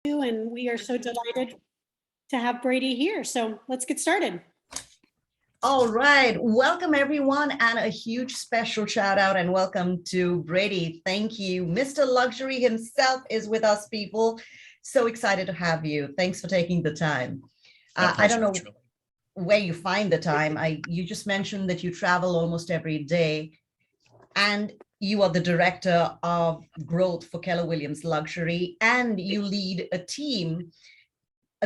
And we are so delighted to have Brady here. So let's get started. All right. Welcome, everyone, and a huge special shout out and welcome to Brady. Thank you. Mr. Luxury himself is with us, people. So excited to have you. Thanks for taking the time. I don't know where you find the time. You just mentioned that you travel almost every day, and you are the director of growth for Keller Williams Luxury, and you lead a team.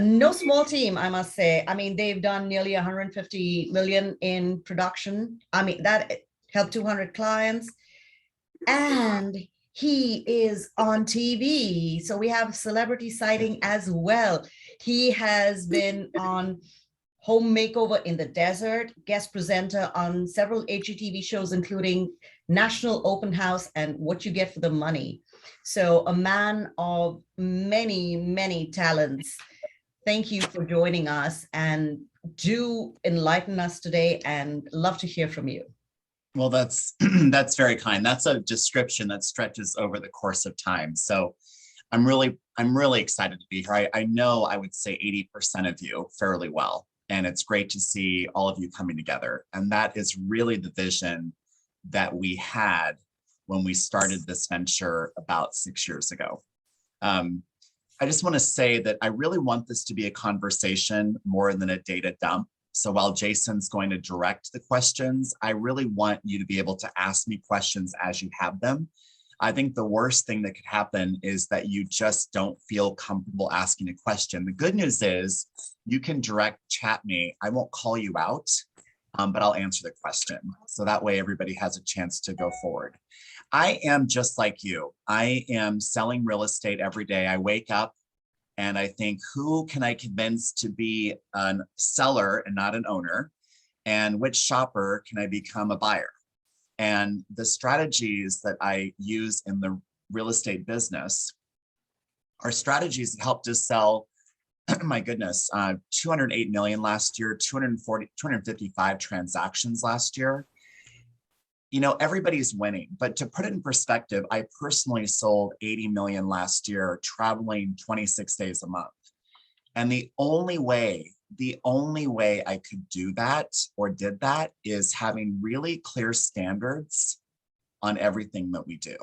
No small team, I must say. I mean, they've done nearly 150 million in production. I mean, that helped 200 clients. And he is on TV. So we have celebrity sighting as well. He has been on Home Makeover in the Desert, guest presenter on several HGTV shows, including National Open House and What You Get for the Money. So a man of many, many talents. Thank you for joining us, and do enlighten us today, and love to hear from you. Well, that's very kind. That's a description that stretches over the course of time. So I'm really excited to be here. I know I would say 80% of you fairly well, and it's great to see all of you coming together. And that is really the vision that we had when we started this venture about 6 years ago. I just want to say that I really want this to be a conversation more than a data dump. So while Jason's going to direct the questions, I really want you to be able to ask me questions as you have them. I think the worst thing that could happen is that you just don't feel comfortable asking a question. The good news is you can direct chat me. I won't call you out, but I'll answer the question. So that way everybody has a chance to go forward. I am just like you. I am selling real estate every day. I wake up and I think, who can I convince to be a seller and not an owner? And which shopper can I become a buyer? And the strategies that I use in the real estate business are strategies that helped us sell, my goodness, 208 million last year, 255 transactions last year. You know, everybody's winning, but to put it in perspective, I personally sold 80 million last year, traveling 26 days a month. And the only way I could do that or did that is having really clear standards on everything that we do.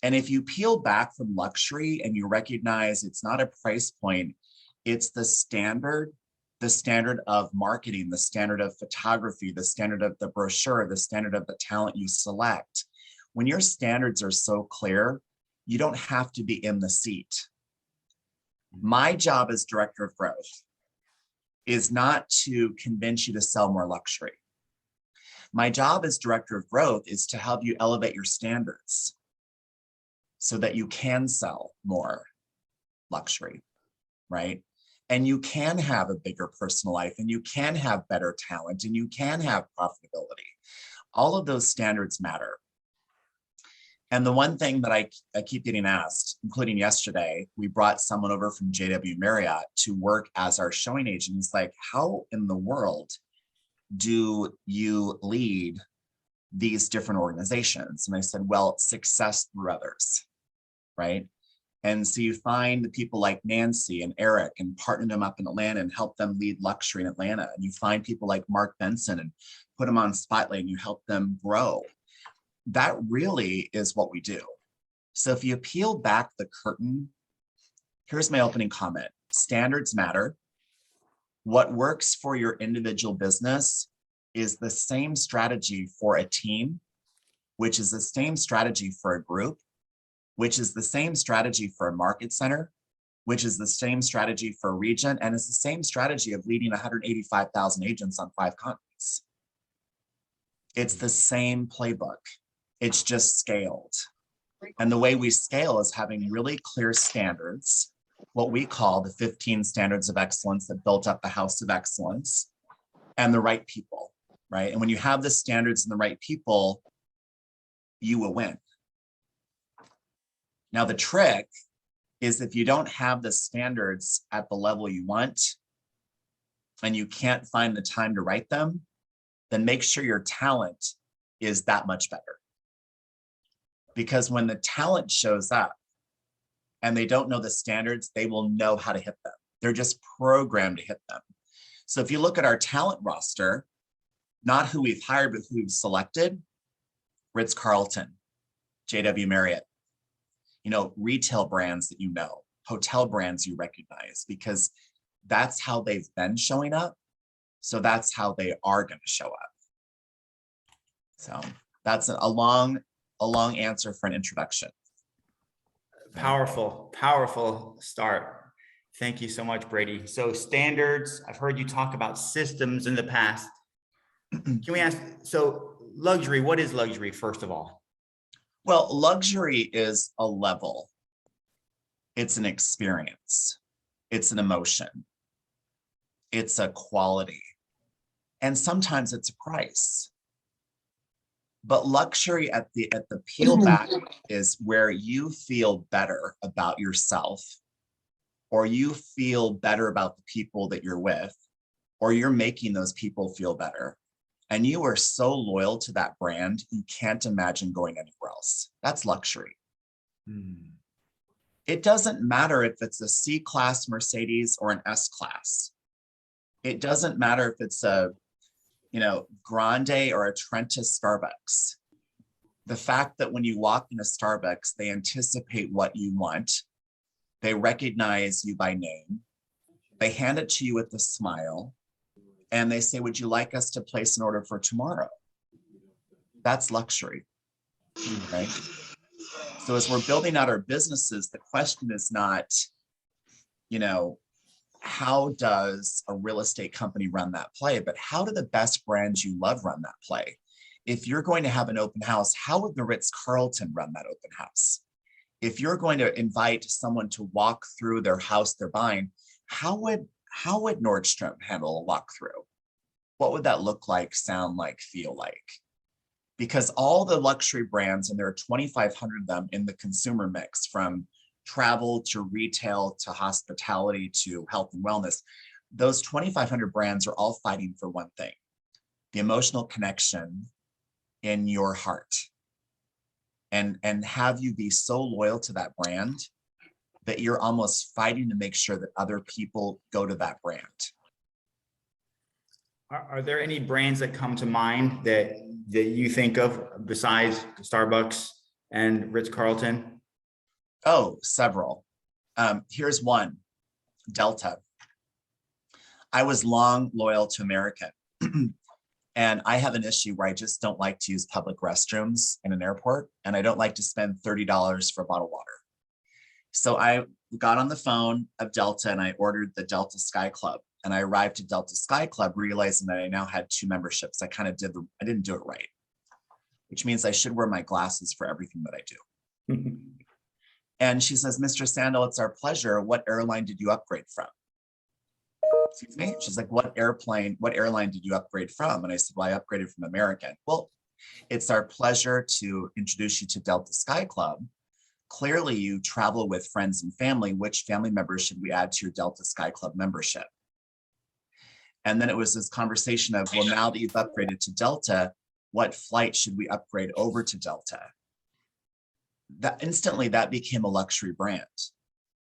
And if you peel back from luxury and you recognize it's not a price point, it's the standard of marketing, the standard of photography, the standard of the brochure, the standard of the talent you select. When your standards are so clear, you don't have to be in the seat. My job as director of growth is not to convince you to sell more luxury. My job as director of growth is to help you elevate your standards so that you can sell more luxury, right? And you can have a bigger personal life, and you can have better talent, and you can have profitability. All of those standards matter. And the one thing that I keep getting asked, including yesterday, we brought someone over from JW Marriott to work as our showing agent. It's like, how in the world do you lead these different organizations? And I said, well, success through others, right? And so you find the people like Nancy and Eric and partner them up in Atlanta and help them lead luxury in Atlanta. And you find people like Mark Benson and put them on Spotlight and you help them grow. That really is what we do. So if you peel back the curtain, here's my opening comment. Standards matter. What works for your individual business is the same strategy for a team, which is the same strategy for a group, which is the same strategy for a market center, which is the same strategy for a region, and it's the same strategy of leading 185,000 agents on 5 continents. It's the same playbook. It's just scaled. And the way we scale is having really clear standards, what we call the 15 standards of excellence that built up the house of excellence, and the right people, right? And when you have the standards and the right people, you will win. Now, the trick is if you don't have the standards at the level you want and you can't find the time to write them, then make sure your talent is that much better. Because when the talent shows up, and they don't know the standards, they will know how to hit them. They're just programmed to hit them. So if you look at our talent roster, not who we've hired, but who we've selected, Ritz-Carlton, JW Marriott, retail brands that you know, hotel brands you recognize, because that's how they've been showing up. So that's how they are going to show up. So that's a long answer for an introduction. Powerful start. Thank you so much, Brady. So standards, I've heard you talk about systems in the past. Can we ask, so luxury, what is luxury, first of all? Well, luxury is a level. It's an experience. It's an emotion. It's a quality. And sometimes it's a price. But luxury at the peel back is where you feel better about yourself, or you feel better about the people that you're with, or you're making those people feel better. And you are so loyal to that brand, you can't imagine going anywhere else. That's luxury. It doesn't matter if it's a C-class Mercedes or an S-class. It doesn't matter if it's a, Grande or a Trentis Starbucks. The fact that when you walk in a Starbucks, they anticipate what you want. They recognize you by name. They hand it to you with a smile. And they say, would you like us to place an order for tomorrow? That's luxury, right? So as we're building out our businesses, the question is not, how does a real estate company run that play, but how do the best brands you love run that play? If you're going to have an open house, how would the Ritz-Carlton run that open house? If you're going to invite someone to walk through their house they're buying, how would Nordstrom handle a walkthrough? What would that look like, sound like, feel like? Because all the luxury brands, and there are 2,500 of them in the consumer mix, from travel to retail to hospitality to health and wellness, those 2,500 brands are all fighting for one thing: the emotional connection in your heart. And have you be so loyal to that brand that you're almost fighting to make sure that other people go to that brand. Are there any brands that come to mind that you think of besides Starbucks and Ritz-Carlton? Oh, several. Here's one, Delta. I was long loyal to American. And I have an issue where I just don't like to use public restrooms in an airport, and I don't like to spend $30 for a bottle of water. So I got on the phone of Delta and I ordered the Delta Sky Club, and I arrived at Delta Sky Club realizing that I now had 2 memberships. I didn't do it right, which means I should wear my glasses for everything that I do. And she says, Mr. Sandahl, it's our pleasure. What airline did you upgrade from? Excuse me? She's like, what airline did you upgrade from? And I said, well, I upgraded from American. Well, it's our pleasure to introduce you to Delta Sky Club. Clearly you travel with friends and family. Which family members should we add to your Delta Sky Club membership? And then it was this conversation of, well, now that you've upgraded to Delta, what flight should we upgrade over to Delta? That instantly that became a luxury brand,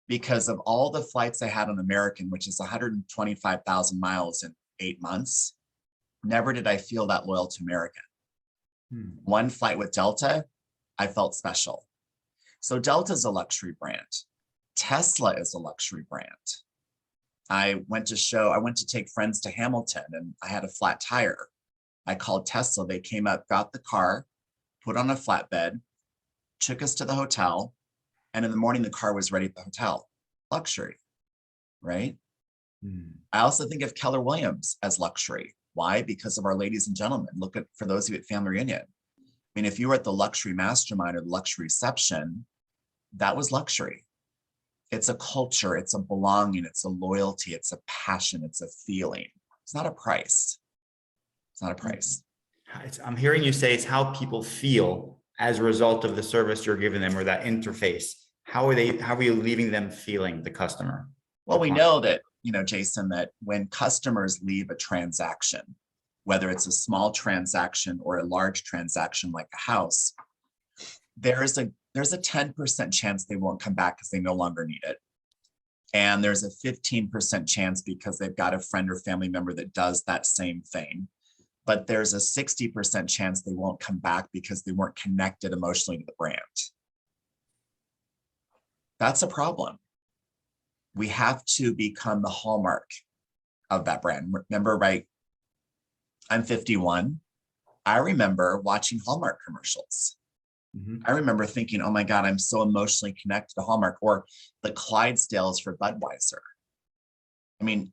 because of all the flights I had on American, which is 125,000 miles in 8 months, never did I feel that loyal to American. One flight with Delta, I felt special. So Delta is a luxury brand. Tesla is a luxury brand. I went to take friends to Hamilton and I had a flat tire. I called Tesla. They came up, got the car, put on a flatbed, took us to the hotel. And in the morning, the car was ready at the hotel. Luxury, right? I also think of Keller Williams as luxury. Why? Because of our ladies and gentlemen. Look at, for those of you at Family Reunion. I mean, if you were at the luxury mastermind or the luxury reception, that was luxury. It's a culture, it's a belonging, it's a loyalty, it's a passion, it's a feeling. It's not a price. It's not a price. I'm hearing you say it's how people feel as a result of the service you're giving them, or that interface. How are you leaving them feeling, the customer? Well, we know that, Jason, that when customers leave a transaction, whether it's a small transaction or a large transaction like a house, there is a there's a 10% chance they won't come back because they no longer need it. And there's a 15% chance because they've got a friend or family member that does that same thing. But there's a 60% chance they won't come back because they weren't connected emotionally to the brand. That's a problem. We have to become the hallmark of that brand. Remember, right? I'm 51. I remember watching Hallmark commercials. I remember thinking, oh my God, I'm so emotionally connected to Hallmark, or the Clydesdales for Budweiser. I mean,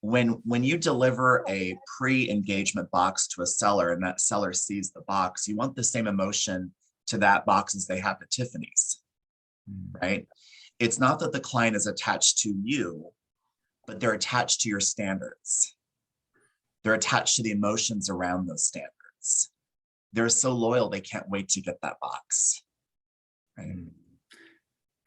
when you deliver a pre-engagement box to a seller and that seller sees the box, you want the same emotion to that box as they have to Tiffany's, right? It's not that the client is attached to you, but they're attached to your standards. They're attached to the emotions around those standards. They're so loyal, they can't wait to get that box. Right?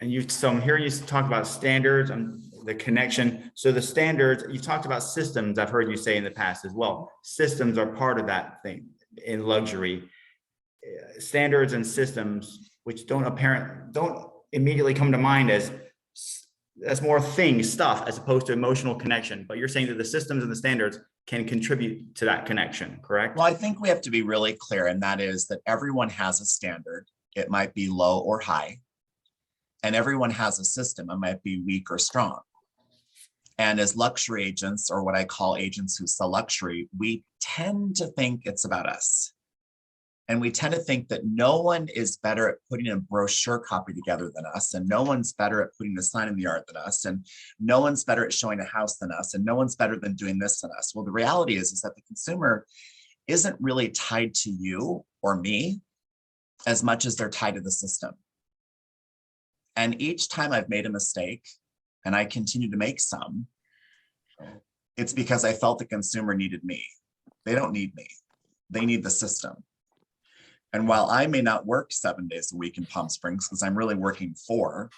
And so I'm hearing you talk about standards and the connection. So the standards, you talked about systems. I've heard you say in the past as well. Systems are part of that thing in luxury. Standards and systems, which don't immediately come to mind as more things, stuff, as opposed to emotional connection. But you're saying that the systems and the standards can contribute to that connection, correct? Well, I think we have to be really clear, and that is that everyone has a standard. It might be low or high. And everyone has a system. It might be weak or strong. And as luxury agents, or what I call agents who sell luxury, we tend to think it's about us. And we tend to think that no one is better at putting a brochure copy together than us, and no one's better at putting a sign in the yard than us, and no one's better at showing a house than us, and no one's better than doing this than us. Well, the reality is that the consumer isn't really tied to you or me as much as they're tied to the system. And each time I've made a mistake, and I continue to make some, it's because I felt the consumer needed me. They don't need me. They need the system. And while I may not work 7 days a week in Palm Springs, because I'm really working 4,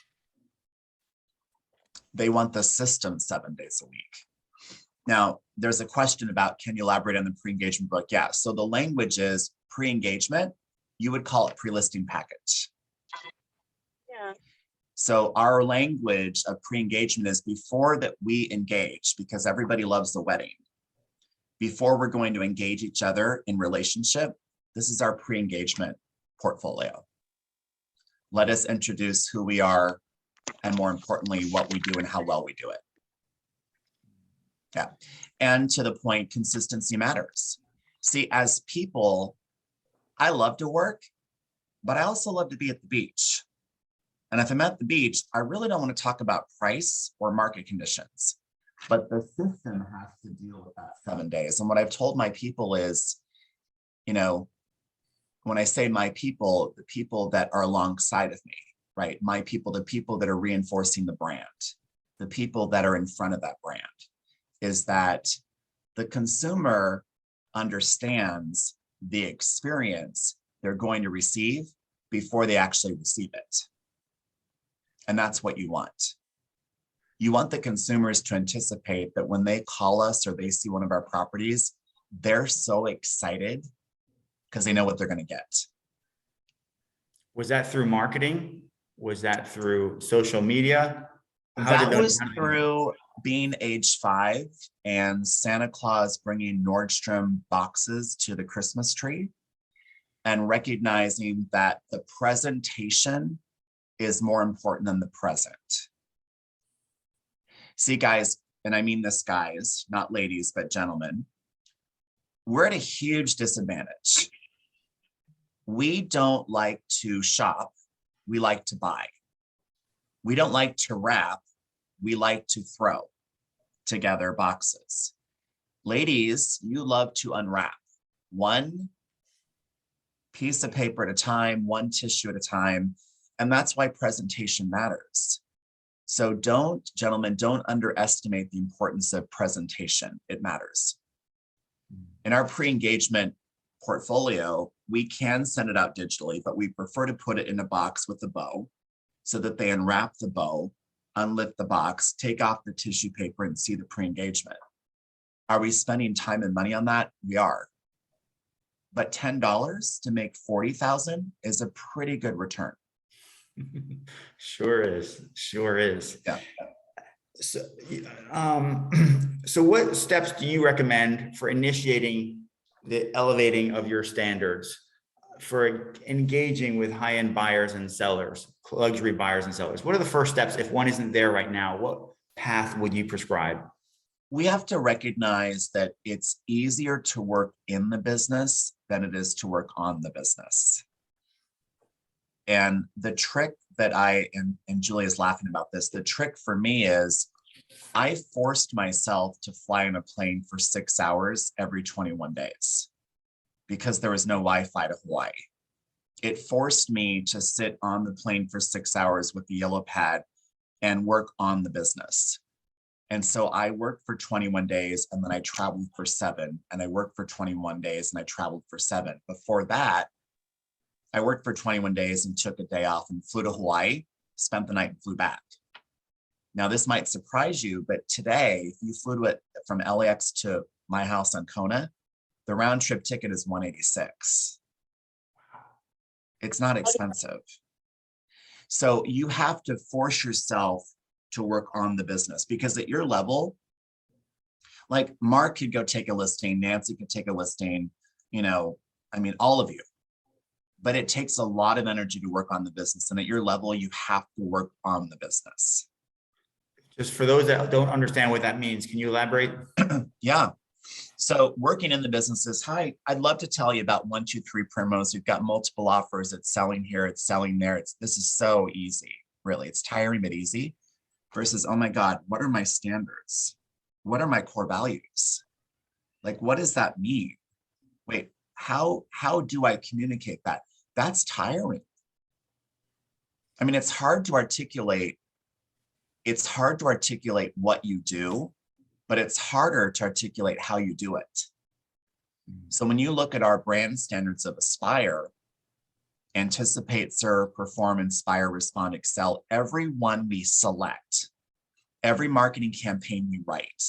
they want the system 7 days a week. Now, there's a question about, can you elaborate on the pre-engagement book? Yeah, so the language is pre-engagement. You would call it pre-listing package. Yeah. So our language of pre-engagement is before that we engage, because everybody loves the wedding. Before we're going to engage each other in relationship, this is our pre-engagement portfolio. Let us introduce who we are, and more importantly, what we do and how well we do it. Yeah, and to the point, consistency matters. See, as people, I love to work, but I also love to be at the beach. And if I'm at the beach, I really don't want to talk about price or market conditions, but the system has to deal with that 7 days. And what I've told my people is, you know, when I say my people, the people that are alongside of me, right? My people, the people that are reinforcing the brand, the people that are in front of that brand, is that the consumer understands the experience they're going to receive before they actually receive it. And that's what you want. You want the consumers to anticipate that when they call us or they see one of our properties, they're so excited because they know what they're going to get. Was that through marketing? Was that through social media? That was through being age 5 and Santa Claus bringing Nordstrom boxes to the Christmas tree, and recognizing that the presentation is more important than the present. See, guys, and I mean this, guys, not ladies, but gentlemen, we're at a huge disadvantage. We don't like to shop, we like to buy. We don't like to wrap, we like to throw together boxes. Ladies, you love to unwrap one piece of paper at a time, one tissue at a time, and that's why presentation matters. So gentlemen, don't underestimate the importance of presentation. It matters. In our pre-engagement portfolio, we can send it out digitally, but we prefer to put it in a box with a bow so that they unwrap the bow, unlift the box, take off the tissue paper, and see the pre-engagement. Are we spending time and money on that? We are. But $10 to make $40,000 is a pretty good return. Sure is. Sure is. Yeah. So, so what steps do you recommend for initiating the elevating of your standards for engaging with high-end buyers and sellers, luxury buyers and sellers? What are the first steps if one isn't there right now? What path would you prescribe? We have to recognize that it's easier to work in the business than it is to work on the business. And the trick that and Julia's laughing about this, the trick for me is I forced myself to fly on a plane for 6 hours every 21 days because there was no Wi-Fi to Hawaii. It forced me to sit on the plane for 6 hours with the yellow pad and work on the business. And so I worked for 21 days and then I traveled for 7, and I worked for 21 days and I traveled for 7. Before that, I worked for 21 days and took a day off and flew to Hawaii, spent the night and flew back. Now, this might surprise you, but today, if you flew to it from LAX to my house on Kona, the round trip ticket is $186. It's not expensive. So you have to force yourself to work on the business, because at your level, like Mark could go take a listing, Nancy could take a listing, all of you. But it takes a lot of energy to work on the business. And at your level, you have to work on the business. Just for those that don't understand what that means, can you elaborate? Yeah. So working in the business is, hi, I'd love to tell you about 1, 2, 3 promos. We've got multiple offers. It's selling here. It's selling there. This is so easy, really. It's tiring, but easy. Versus, oh my God, what are my standards? What are my core values? Like, what does that mean? Wait, how do I communicate that? That's tiring. I mean, it's hard to articulate. It's hard to articulate what you do, but it's harder to articulate how you do it. So when you look at our brand standards of Aspire, anticipate, serve, perform, inspire, respond, excel, every one we select, every marketing campaign we write,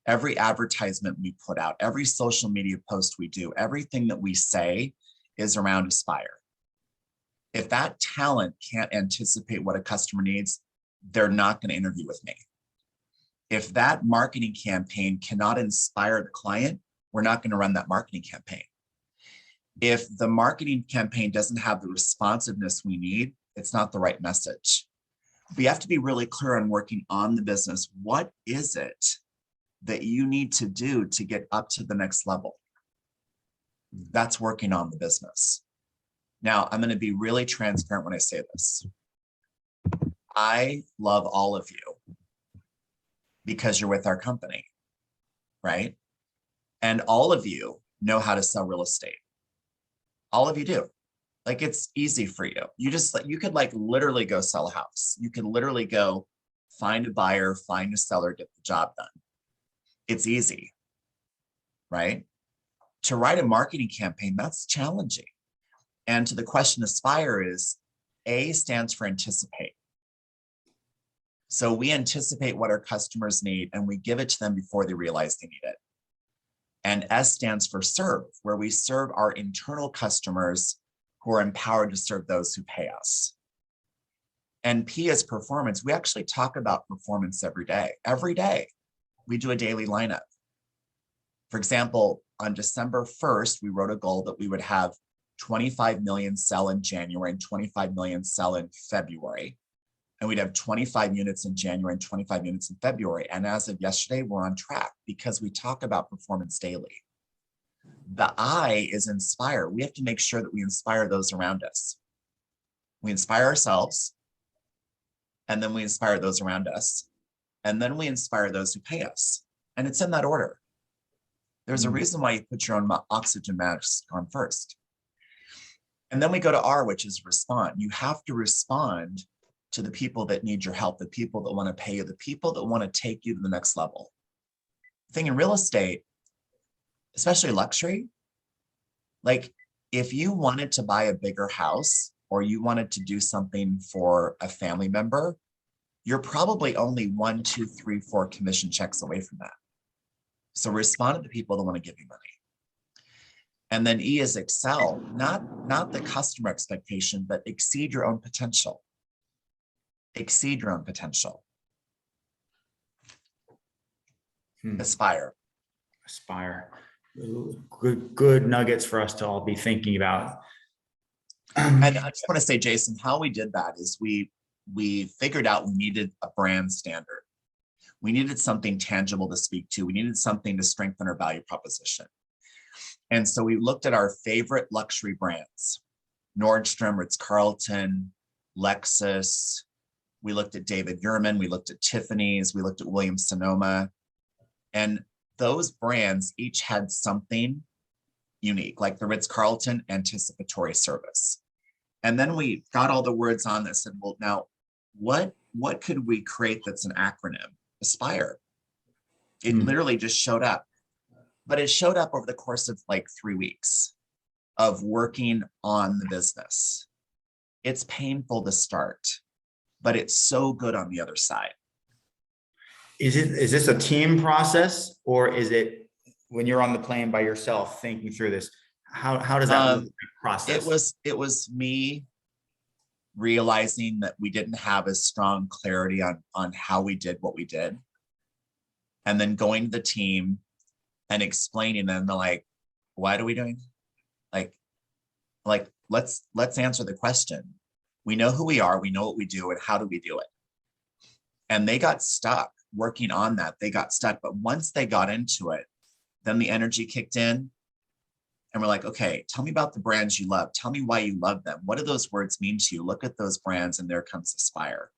every advertisement we put out, every social media post we do, everything that we say is around Aspire. If that talent can't anticipate what a customer needs, they're not going to interview with me. If that marketing campaign cannot inspire the client, we're not going to run that marketing campaign. If the marketing campaign doesn't have the responsiveness we need, it's not the right message. We have to be really clear on working on the business. What is it that you need to do to get up to the next level? That's working on the business. Now, I'm going to be really transparent when I say this. I love all of you because you're with our company, right? And all of you know how to sell real estate. All of you do. Like, it's easy for you. You could literally go sell a house. You can literally go find a buyer, find a seller, get the job done. It's easy, right? To write a marketing campaign, that's challenging. And to the question, Aspire is, A stands for anticipate. So we anticipate what our customers need and we give it to them before they realize they need it. And S stands for serve, where we serve our internal customers who are empowered to serve those who pay us. And P is performance. We actually talk about performance every day. Every day, we do a daily lineup. For example, on December 1st, we wrote a goal that we would have 25 million sell in January and 25 million sell in February. And we'd have 25 units in January and 25 units in February. And as of yesterday, we're on track because we talk about performance daily. The I is inspire. We have to make sure that we inspire those around us. We inspire ourselves, and then we inspire those around us, and then we inspire those who pay us. And it's in that order. There's a reason why you put your own oxygen mask on first. And then we go to R, which is respond. You have to respond to the people that need your help, the people that want to pay you, the people that want to take you to the next level. The thing in real estate, especially luxury, like if you wanted to buy a bigger house or you wanted to do something for a family member, you're probably only 1, 2, 3, 4 commission checks away from that. So respond to the people that want to give you money. And then E is excel, not the customer expectation, but exceed your own potential. Exceed your own potential. Hmm. Aspire. Aspire. Good nuggets for us to all be thinking about. And I just want to say, Jason, how we did that is we figured out we needed a brand standard. We needed something tangible to speak to. We needed something to strengthen our value proposition. And so we looked at our favorite luxury brands, Nordstrom, Ritz-Carlton, Lexus. We looked at David Yurman. We looked at Tiffany's. We looked at Williams-Sonoma. And those brands each had something unique, like the Ritz-Carlton anticipatory service. And then we got all the words on this and, well, now what could we create that's an acronym? Aspire. It literally just showed up, but it showed up over the course of like 3 weeks of working on the business. It's painful to start, but it's so good on the other side. Is this a team process, or is it when you're on the plane by yourself thinking through this? How does that process? It was me realizing that we didn't have a strong clarity on how we did what we did. And then going to the team and explaining them, they're like, what are we doing? Like, let's answer the question. We know who we are, we know what we do, and how do we do it? And they got stuck working on that. They got stuck, but once they got into it, then the energy kicked in. And we're like, okay, tell me about the brands you love. Tell me why you love them. What do those words mean to you? Look at those brands, and there comes Aspire.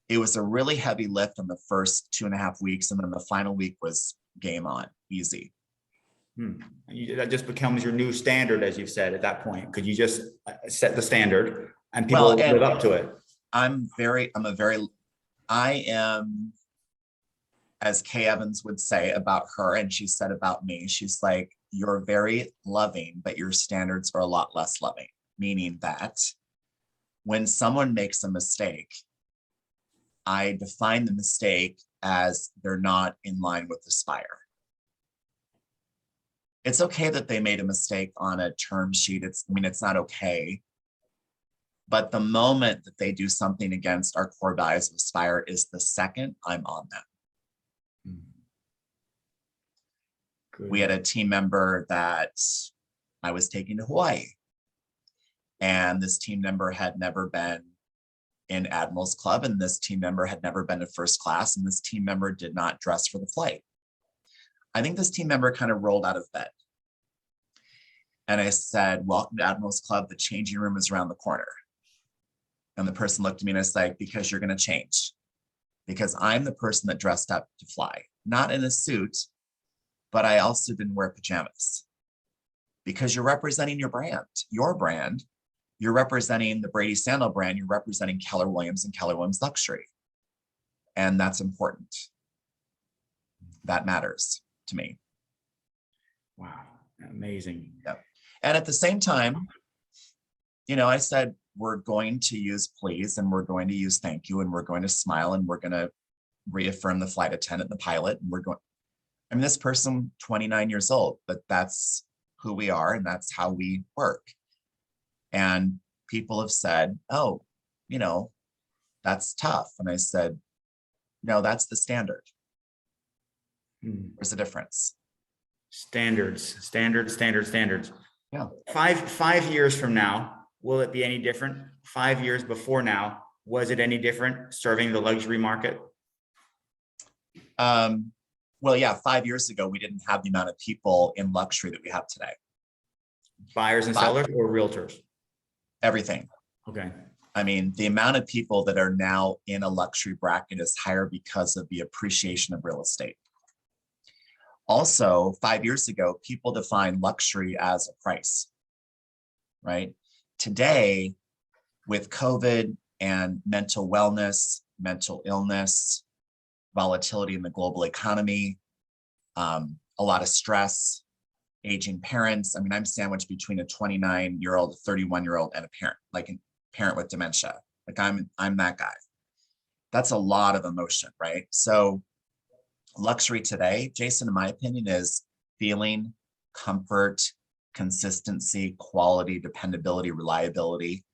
It was a really heavy lift on the first 2.5 weeks. And then the final week was game on, easy. That just becomes your new standard, as you've said at that point. Could you just set the standard and people live up to it? I am, as Kay Evans would say about her, and she said about me, she's like, you're very loving, but your standards are a lot less loving, meaning that when someone makes a mistake, I define the mistake as they're not in line with Aspire. It's okay that they made a mistake on a term sheet. It's not okay. But the moment that they do something against our core values of Aspire is the second I'm on them. We had a team member that I was taking to Hawaii. And this team member had never been in Admiral's Club, and this team member had never been to first class, and this team member did not dress for the flight. I think this team member kind of rolled out of bed. And I said, welcome to Admiral's Club. The changing room is around the corner. And the person looked at me and I was like, because you're going to change. Because I'm the person that dressed up to fly, not in a suit, but I also didn't wear pajamas. Because you're representing your brand. You're representing the Brady Sandahl brand. You're representing Keller Williams and Keller Williams Luxury. And that's important. That matters to me. Wow, amazing. Yep. And at the same time, I said, we're going to use please, and we're going to use thank you, and we're going to smile, and we're going to reaffirm the flight attendant, the pilot, and this person, 29 years old, but that's who we are, and that's how we work. And people have said, oh, that's tough. And I said, no, that's the standard. There's a difference. Standards. Yeah. 5 years from now, will it be any different? 5 years before now, was it any different serving the luxury market? Well, yeah, 5 years ago, we didn't have the amount of people in luxury that we have today. Buyers and sellers or realtors? Everything. Okay. The amount of people that are now in a luxury bracket is higher because of the appreciation of real estate. Also, 5 years ago, people defined luxury as a price, right? Today, with COVID and mental wellness, mental illness, volatility in the global economy, a lot of stress, aging parents. I'm sandwiched between a 29-year-old, a 31-year-old, and a parent, like a parent with dementia. Like I'm that guy. That's a lot of emotion, right? So luxury today, Jason, in my opinion, is feeling, comfort, consistency, quality, dependability, reliability.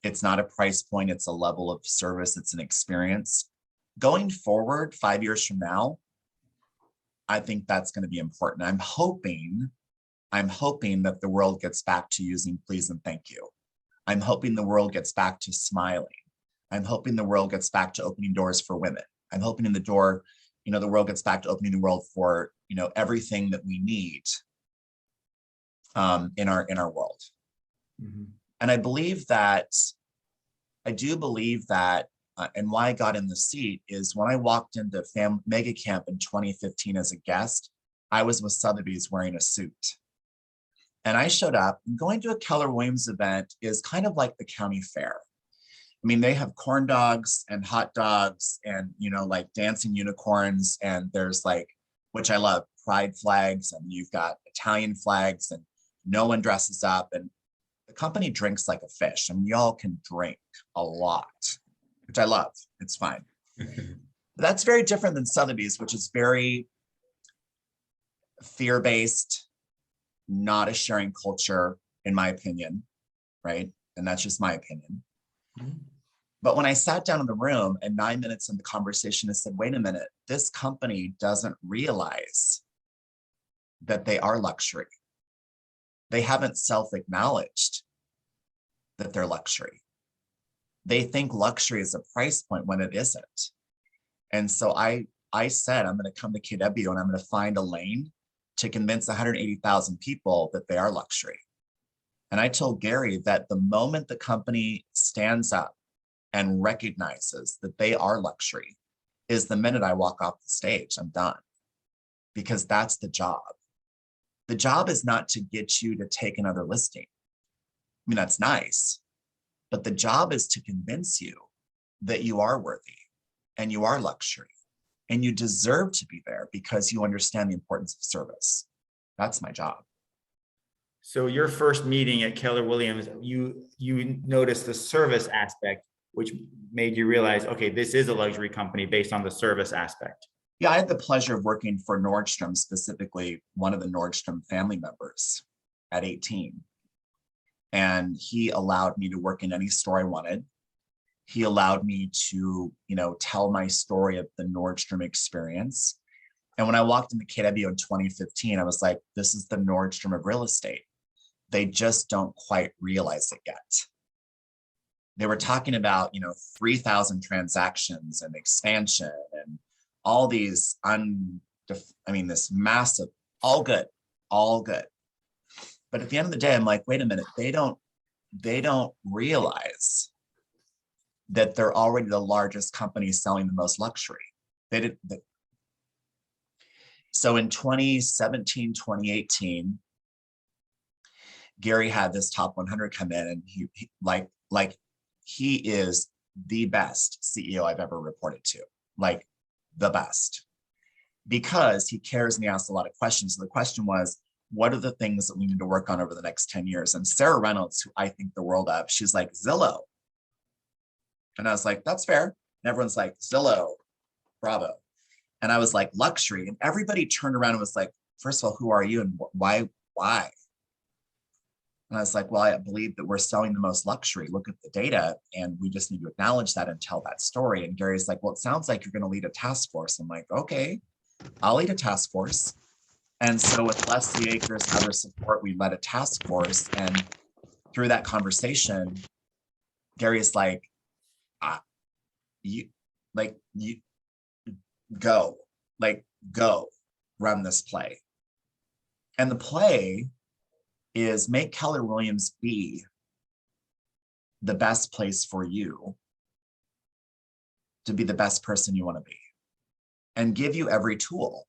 It's not a price point, it's a level of service, it's an experience. Going forward, 5 years from now, I think that's going to be important. I'm hoping that the world gets back to using please and thank you. I'm hoping the world gets back to smiling. I'm hoping the world gets back to opening doors for women. I'm hoping the world gets back to opening the world for, everything that we need in our world. Mhm. And I do believe that, and why I got in the seat is when I walked into Mega Camp in 2015 as a guest, I was with Sotheby's wearing a suit. And I showed up, and going to a Keller Williams event is kind of like the county fair. I mean, they have corn dogs and hot dogs and, like dancing unicorns. And there's like, which I love, pride flags, and you've got Italian flags, and no one dresses up. And the company drinks like a fish. I mean, y'all can drink a lot, which I love. It's fine. That's very different than Sotheby's, which is very fear-based, not a sharing culture, in my opinion, right? And that's just my opinion. Mhm. But when I sat down in the room and 9 minutes in the conversation, I said, wait a minute, this company doesn't realize that they are luxury. They haven't self-acknowledged that they're luxury. They think luxury is a price point when it isn't. And so I said, I'm going to come to KW and I'm going to find a lane to convince 180,000 people that they are luxury. And I told Gary that the moment the company stands up and recognizes that they are luxury is the minute I walk off the stage. I'm done, because that's the job. The job is not to get you to take another listing. I mean, that's nice, but the job is to convince you that you are worthy and you are luxury and you deserve to be there because you understand the importance of service. That's my job. So your first meeting at Keller Williams, you noticed the service aspect, which made you realize, okay, this is a luxury company based on the service aspect. Yeah, I had the pleasure of working for Nordstrom, specifically one of the Nordstrom family members at 18. And he allowed me to work in any store I wanted. He allowed me to, tell my story of the Nordstrom experience. And when I walked into KW in 2015, I was like, this is the Nordstrom of real estate. They just don't quite realize it yet. They were talking about, 3,000 transactions and expansion and all these, this massive, all good. But at the end of the day, I'm like, wait a minute, they don't realize that they're already the largest company selling the most luxury. So in 2017, 2018, Gary had this top 100 come in, and he is the best CEO I've ever reported to, like the best, because he cares and he asks a lot of questions. So the question was, what are the things that we need to work on over the next 10 years? And Sarah Reynolds, who I think the world of, she's like, Zillow. And I was like, that's fair. And everyone's like, Zillow, bravo. And I was like, luxury. And everybody turned around and was like, first of all, who are you and why? And I was like, well, I believe that we're selling the most luxury. Look at the data, and we just need to acknowledge that and tell that story. And Gary's like, well, it sounds like you're going to lead a task force. I'm like, okay, I'll lead a task force. And so with Leslie Akers and other support, we led a task force. And through that conversation, Gary's like, you go run this play. And the play is make Keller Williams be the best place for you to be the best person you want to be, and give you every tool,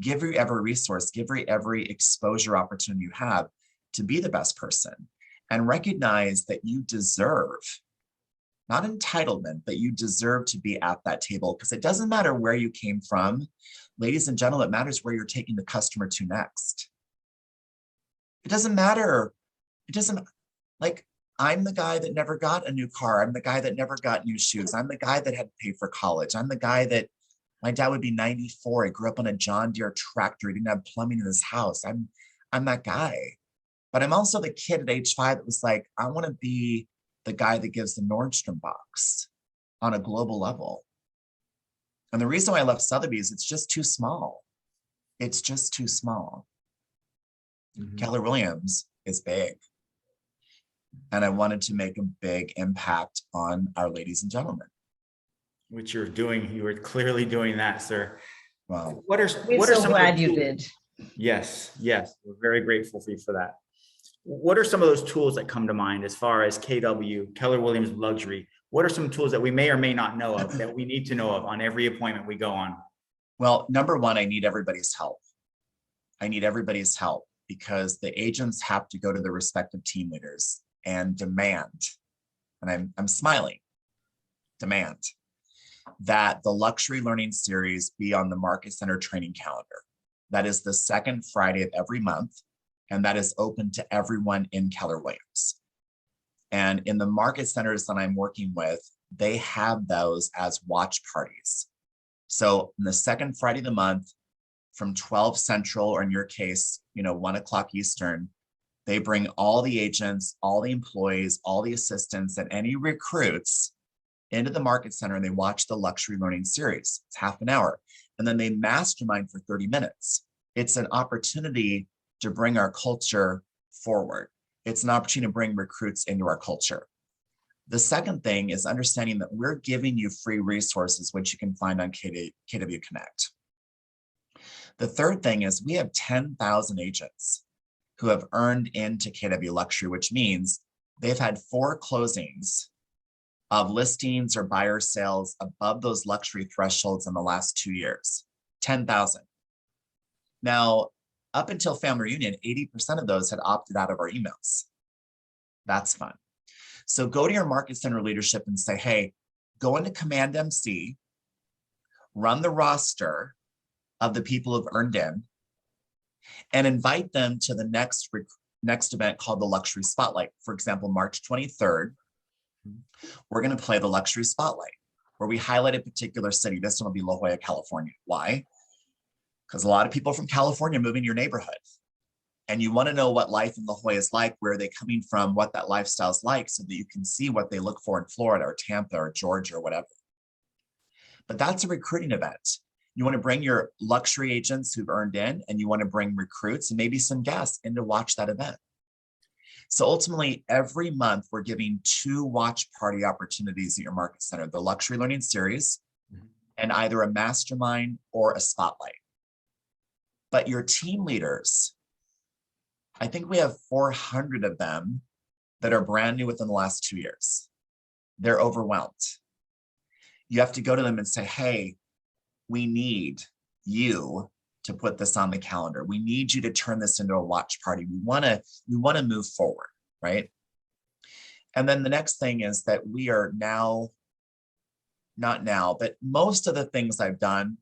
give you every resource, give you every exposure opportunity you have to be the best person, and recognize that you deserve, not entitlement, but you deserve to be at that table, because it doesn't matter where you came from. Ladies and gentlemen, it matters where you're taking the customer to next. It doesn't matter. I'm the guy that never got a new car. I'm the guy that never got new shoes. I'm the guy that had to pay for college. I'm the guy that, my dad would be 94. He grew up on a John Deere tractor. He didn't have plumbing in his house. I'm that guy. But I'm also the kid at age 5 that was like, I want to be the guy that gives the Nordstrom box on a global level. And the reason why I left Sotheby's, it's just too small. It's just too small. Keller Williams is big. And I wanted to make a big impact on our ladies and gentlemen. Which you're doing. You are clearly doing that, sir. Wow. What are We're some so of the glad you tools- did. Yes, yes. We're very grateful for you for that. What are some of those tools that come to mind as far as KW, Keller Williams Luxury? What are some tools that we may or may not know of that we need to know of on every appointment we go on? Well, number one, I need everybody's help. I need everybody's help because the agents have to go to their respective team leaders and demand, and I'm smiling, demand that the Luxury Learning Series be on the Market Center training calendar. That is the second Friday of every month, and that is open to everyone in Keller Williams. And in the market centers that I'm working with, they have those as watch parties. So in the second Friday of the month, from 12 Central, or in your case, 1 o'clock Eastern, they bring all the agents, all the employees, all the assistants, and any recruits into the market center, and they watch the Luxury Learning Series. It's half an hour. And then they mastermind for 30 minutes. It's an opportunity to bring our culture forward. It's an opportunity to bring recruits into our culture. The second thing is understanding that we're giving you free resources, which you can find on KW Connect. The third thing is we have 10,000 agents who have earned into KW Luxury, which means they've had 4 closings of listings or buyer sales above those luxury thresholds in the last 2 years, 10,000. Now, up until family reunion, 80% of those had opted out of our emails. That's fun. So go to your market center leadership and say, hey, go into Command MC, run the roster of the people who've earned in, and invite them to the next event called the Luxury Spotlight. For example, March 23rd, we're going to play the Luxury Spotlight, where we highlight a particular city. This one will be La Jolla, California. Why? Because a lot of people from California move in your neighborhood. And you want to know what life in La Jolla is like, where are they coming from, what that lifestyle is like, so that you can see what they look for in Florida or Tampa or Georgia or whatever. But that's a recruiting event. You want to bring your luxury agents who've earned in, and you want to bring recruits and maybe some guests in to watch that event. So ultimately, every month, we're giving 2 watch party opportunities at your market center, the Luxury Learning Series, and either a mastermind or a spotlight. But your team leaders, I think we have 400 of them that are brand new within the last 2 years. They're overwhelmed. You have to go to them and say, hey, we need you to put this on the calendar. We need you to turn this into a watch party. We want to move forward, right? And then the next thing is that we are now, not now, but most of the things I've done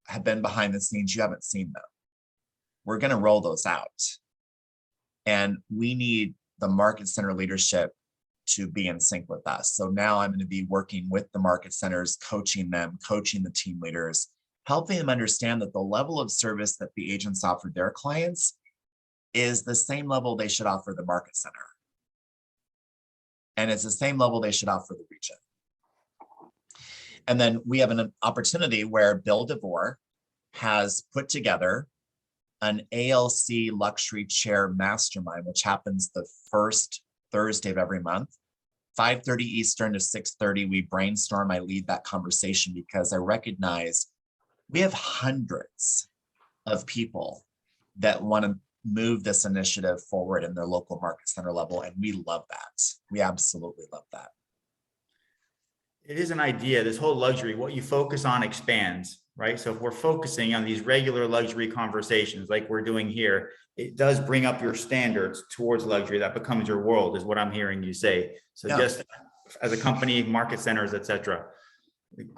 have been behind the scenes. You haven't seen them. We're going to roll those out. And we need the market center leadership to be in sync with us. So now I'm going to be working with the market centers, coaching them, coaching the team leaders, helping them understand that the level of service that the agents offer their clients is the same level they should offer the market center. And it's the same level they should offer the region. And then we have an opportunity where Bill DeVore has put together an ALC Luxury Chair Mastermind, which happens the first Thursday of every month, 5:30 Eastern to 6:30. We brainstorm. I lead that conversation because I recognize we have hundreds of people that want to move this initiative forward in their local market center level. And we love that. We absolutely love that. It is an idea, this whole luxury, what you focus on expands, right? So if we're focusing on these regular luxury conversations like we're doing here, it does bring up your standards towards luxury. That becomes your world, is what I'm hearing you say. So just as a company, market centers, et cetera.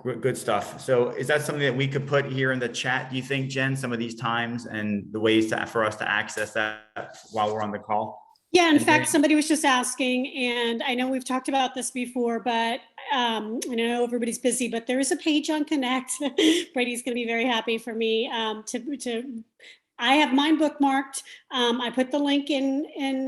Good stuff. So is that something that we could put here in the chat, do you think, Jen, some of these times and the ways for us to access that while we're on the call? Yeah, in fact, somebody was just asking, and I know we've talked about this before, but I know everybody's busy, but there is a page on Connect. Brady's going to be very happy for me to I have mine bookmarked. I put the link in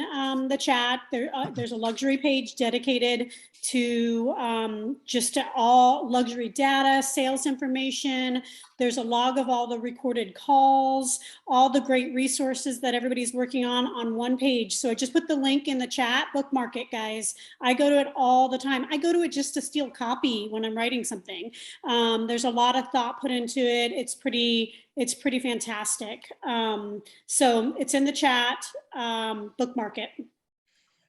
the chat. There's a luxury page dedicated to just to all luxury data, sales information. There's a log of all the recorded calls, all the great resources that everybody's working on one page. So I just put the link in the chat. Bookmark it, guys. I go to it all the time. I go to it just to steal copy when I'm writing something. There's a lot of thought put into it. It's pretty fantastic. So it's in the chat. Bookmark it.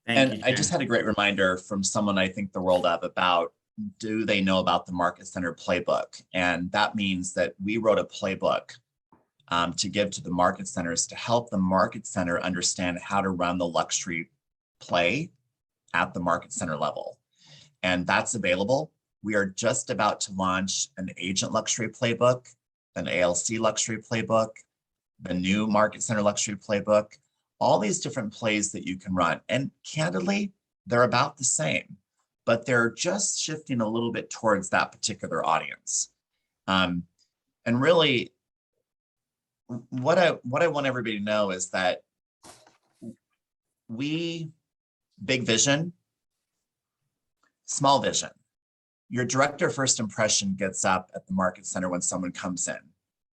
Thank you, I just Jen. had a great reminder from someone I think the world of about, do they know about the Market Center playbook? And that means that we wrote a playbook to give to the market centers to help the market center understand how to run the luxury play at the market center level. And that's available. We are just about to launch an agent luxury playbook, an ALC luxury playbook, the new market center luxury playbook, all these different plays that you can run. And candidly, they're about the same, but they're just shifting a little bit towards that particular audience. And really, what I want everybody to know is that big vision, small vision. Your director of first impression gets up at the market center when someone comes in.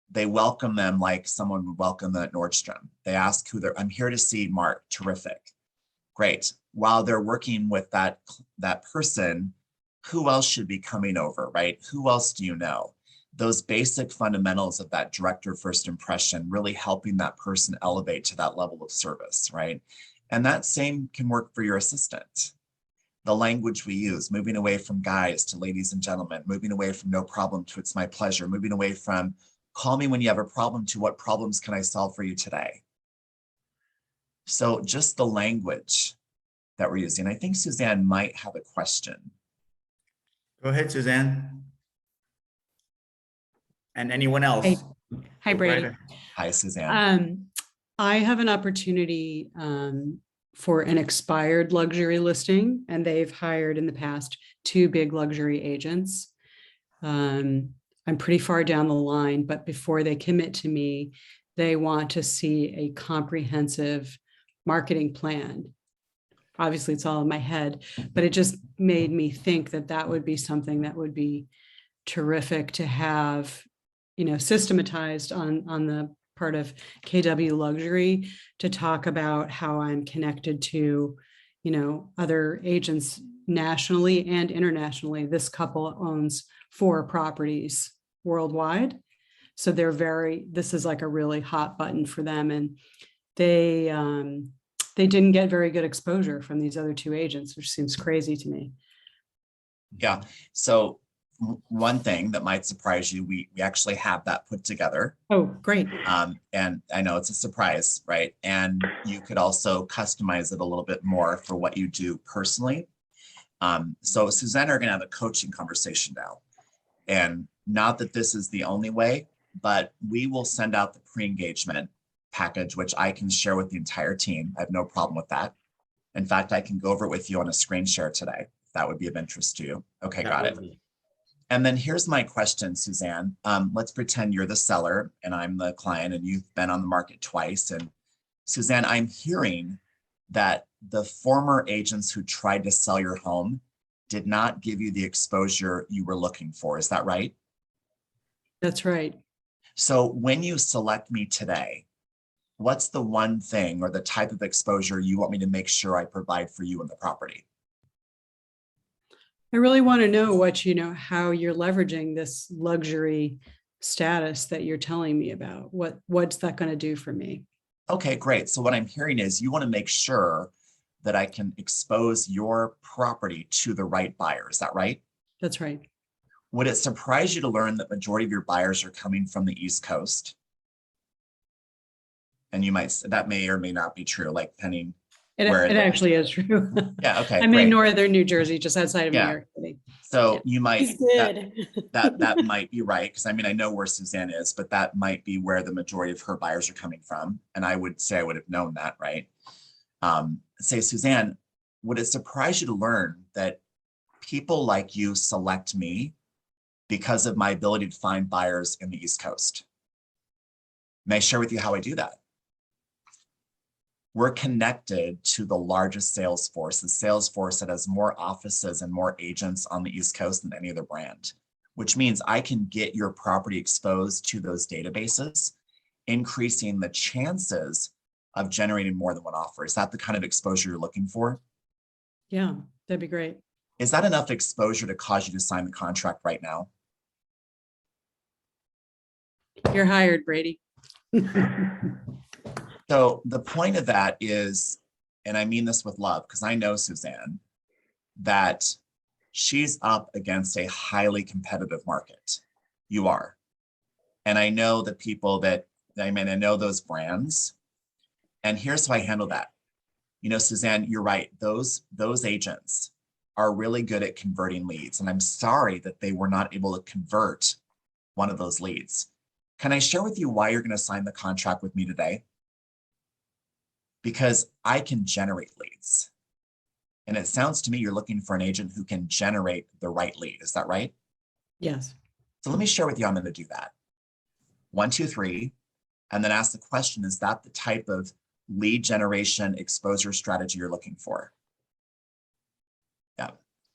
They welcome them like someone would welcome them at Nordstrom. They ask who I'm here to see Mark, terrific. Great. While they're working with that person, who else should be coming over, right? Who else do you know? Those basic fundamentals of that director of first impression, really helping that person elevate to that level of service, right? And that same can work for your assistant. The language we use, moving away from guys to ladies and gentlemen, moving away from no problem to it's my pleasure, moving away from call me when you have a problem to what problems can I solve for you today? So just the language that we're using. I think Suzanne might have a question. Go ahead, Suzanne. And anyone else? Hey. Hi, Go Brady. right ahead. Hi, Suzanne. I have an opportunity for an expired luxury listing, and they've hired in the past 2 big luxury agents. I'm pretty far down the line, but before they commit to me, they want to see a comprehensive marketing plan. Obviously, it's all in my head, but it just made me think that that would be something that would be terrific to have, systematized on the part of KW Luxury to talk about how I'm connected to, other agents nationally and internationally. This couple owns 4 properties worldwide. So this is like a really hot button for them. And they didn't get very good exposure from these other 2 agents, which seems crazy to me. Yeah. So one thing that might surprise you, we actually have that put together. Oh, great. And I know it's a surprise, right? And you could also customize it a little bit more for what you do personally. So Suzanne and I are going to have a coaching conversation now. And not that this is the only way, but we will send out the pre-engagement package, which I can share with the entire team. I have no problem with that. In fact, I can go over it with you on a screen share today, if that would be of interest to you. Okay, got it. And then here's my question, Suzanne. Let's pretend you're the seller and I'm the client and you've been on the market twice. And Suzanne, I'm hearing that the former agents who tried to sell your home did not give you the exposure you were looking for. Is that right? That's right. So when you select me today, what's the one thing or the type of exposure you want me to make sure I provide for you in the property? I really want to know how you're leveraging this luxury status that you're telling me about. What's that going to do for me? Okay, great. So what I'm hearing is you want to make sure that I can expose your property to the right buyer. Is that right? That's right. Would it surprise you to learn that majority of your buyers are coming from the East Coast? And that may or may not be true, like depending where It actually is true. Yeah, okay. I'm great. in northern New Jersey, just outside of New York City. So you might, He's good. that might be right. Because I know where Suzanne is, but that might be where the majority of her buyers are coming from. And I would say I would have known that, right? Say, Suzanne, would it surprise you to learn that people like you select me because of my ability to find buyers in the East Coast? May I share with you how I do that? We're connected to the largest sales force, the sales force that has more offices and more agents on the East Coast than any other brand, which means I can get your property exposed to those databases, increasing the chances of generating more than one offer. Is that the kind of exposure you're looking for? Yeah, that'd be great. Is that enough exposure to cause you to sign the contract right now? You're hired, Brady. So the point of that is, and I mean this with love, because I know Suzanne, that she's up against a highly competitive market. You are. And I know the people that, I know those brands. And here's how I handle that. You know, Suzanne, you're right. Those agents are really good at converting leads. And I'm sorry that they were not able to convert one of those leads. Can I share with you why you're going to sign the contract with me today? Because I can generate leads. And it sounds to me you're looking for an agent who can generate the right lead. Is that right? Yes. So let me share with you how I'm going to do that. 1, 2, 3, and then ask the question, is that the type of lead generation exposure strategy you're looking for? Yeah.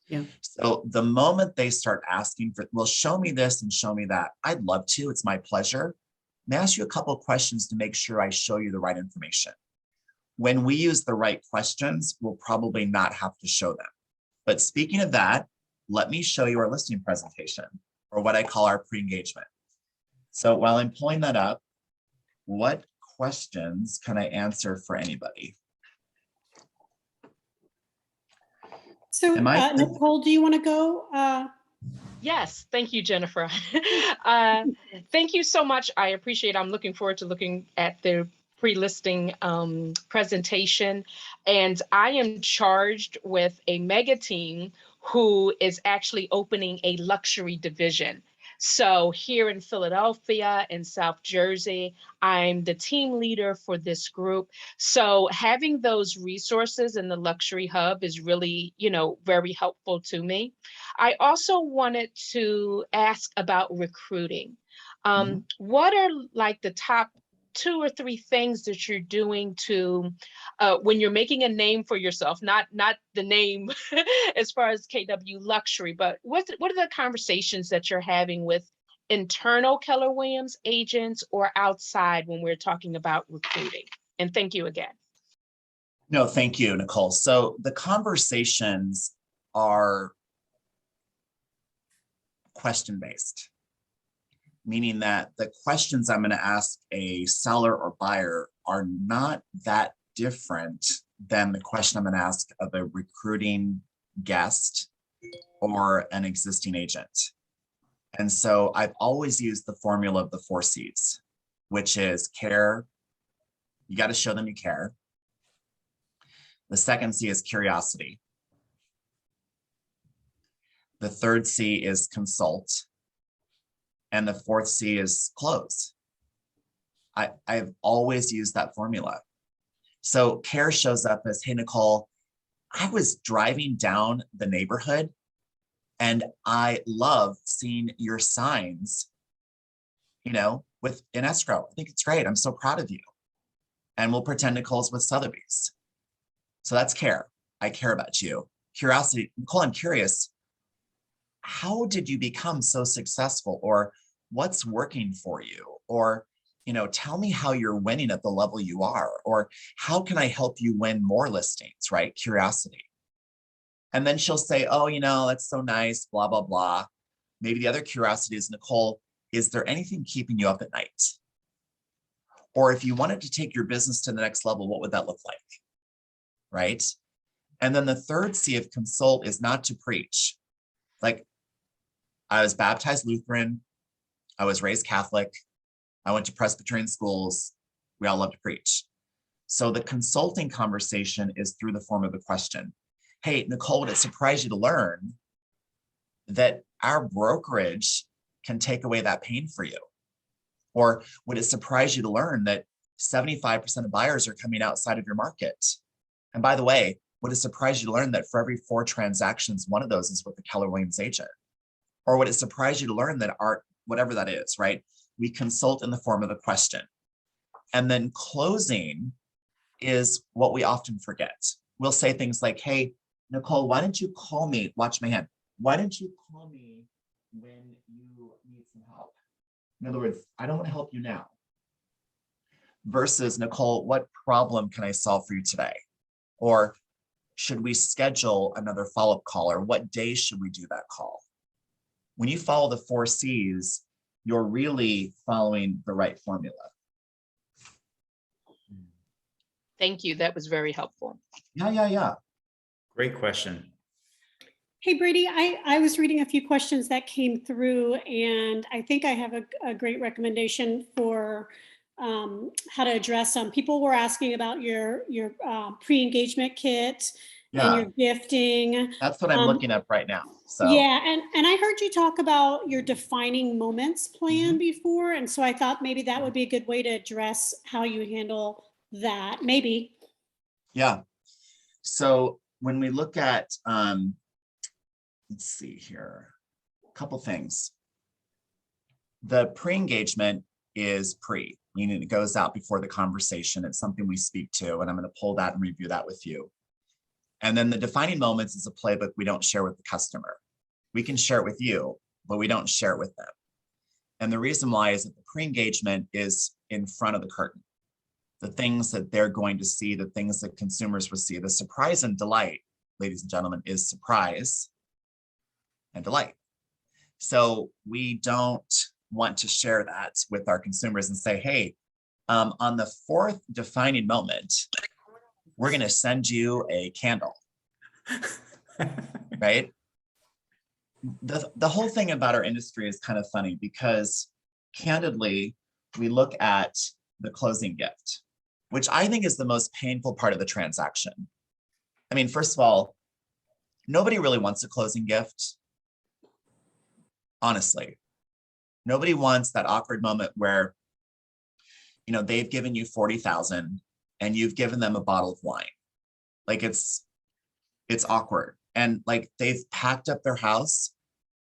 Yeah. So the moment they start asking for, well, show me this and show me that, I'd love to. It's my pleasure. May I ask you a couple of questions to make sure I show you the right information? When we use the right questions, we'll probably not have to show them. But speaking of that, let me show you our listing presentation, or what I call our pre-engagement. So while I'm pulling that up, what questions can I answer for anybody? So Nicole, do you want to go? Yes, thank you, Jennifer. Thank you so much. I appreciate it. I'm looking forward to looking at the pre-listing presentation. And I am charged with a mega team who is actually opening a luxury division. So here in Philadelphia and South Jersey, I'm the team leader for this group. So having those resources in the luxury hub is really, very helpful to me. I also wanted to ask about recruiting. What are like the top 2 or 3 things that you're doing to when you're making a name for yourself, not the name as far as KW Luxury, but what are the conversations that you're having with internal Keller Williams agents or outside when we're talking about recruiting? And thank you again. No, thank you, Nicole. So the conversations are question-based, meaning that the questions I'm going to ask a seller or buyer are not that different than the question I'm going to ask of a recruiting guest or an existing agent. And so I've always used the formula of the 4 C's, which is care. You got to show them you care. The second C is curiosity. The third C is consult. And the fourth C is close. I've always used that formula. So care shows up as, hey, Nicole, I was driving down the neighborhood and I love seeing your signs, with in escrow. I think it's great. I'm so proud of you. And we'll pretend Nicole's with Sotheby's. So that's care. I care about you. Curiosity, Nicole, I'm curious. How did you become so successful? Or what's working for you? Or, tell me how you're winning at the level you are, or how can I help you win more listings, right? Curiosity. And then she'll say, oh, that's so nice, blah, blah, blah. Maybe the other curiosity is, Nicole, is there anything keeping you up at night? Or if you wanted to take your business to the next level, what would that look like? Right? And then the third C of consult is not to preach. Like, I was baptized Lutheran. I was raised Catholic. I went to Presbyterian schools. We all love to preach. So the consulting conversation is through the form of a question. Hey, Nicole, would it surprise you to learn that our brokerage can take away that pain for you? Or would it surprise you to learn that 75% of buyers are coming outside of your market? And by the way, would it surprise you to learn that for every 4 transactions, one of those is with the Keller Williams agent? Or would it surprise you to learn that whatever that is, right? We consult in the form of a question. And then closing is what we often forget. We'll say things like, hey, Nicole, why didn't you call me? Watch my hand. Why didn't you call me when you need some help? In other words, I don't want to help you now. Versus, Nicole, what problem can I solve for you today? Or should we schedule another follow-up call? Or what day should we do that call? When you follow the 4 C's, you're really following the right formula. Thank you. That was very helpful. Yeah. Great question. Hey, Brady, I was reading a few questions that came through, and I think I have a great recommendation for how to address them. People were asking about your pre-engagement kit and your gifting. That's what I'm looking up right now. So Yeah, and I heard you talk about your defining moments plan before, and so I thought maybe that would be a good way to address how you handle that. Maybe. yeah. So when we look at, let's see here, a couple things. The pre-engagement is pre, meaning it goes out before the conversation. It's something we speak to, and I'm going to pull that and review that with you. And then the defining moments is a playbook we don't share with the customer. We can share it with you, but we don't share it with them. And the reason why is that the pre-engagement is in front of the curtain. The things that they're going to see, the things that consumers will see, the surprise and delight, ladies and gentlemen, is surprise and delight. So we don't want to share that with our consumers and say, hey, on the 4th defining moment, we're going to send you a candle, right? The whole thing about our industry is kind of funny because candidly, we look at the closing gift, which I think is the most painful part of the transaction. I mean, first of all, nobody really wants a closing gift. Honestly, nobody wants that awkward moment where, you know, they've given you 40,000 and you've given them a bottle of wine. Like it's awkward. And like they've packed up their house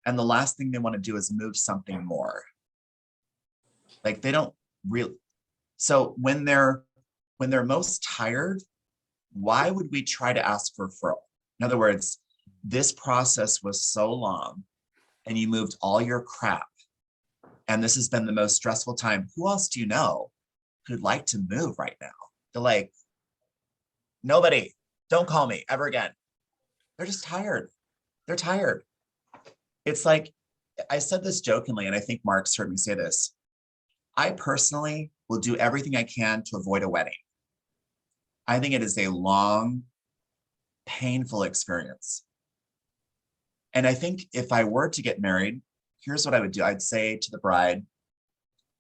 and the last thing they want to do is move something more. Like they don't really. So when they're most tired, why would we try to ask for referral? In other words, this process was so long and you moved all your crap and this has been the most stressful time. Who else do you know who'd like to move right now? They're like, nobody, don't call me ever again. They're just tired. They're tired. It's like, I said this jokingly, and I think Mark's heard me say this. I personally will do everything I can to avoid a wedding. I think it is a long, painful experience. And I think if I were to get married, here's what I would do. I'd say to the bride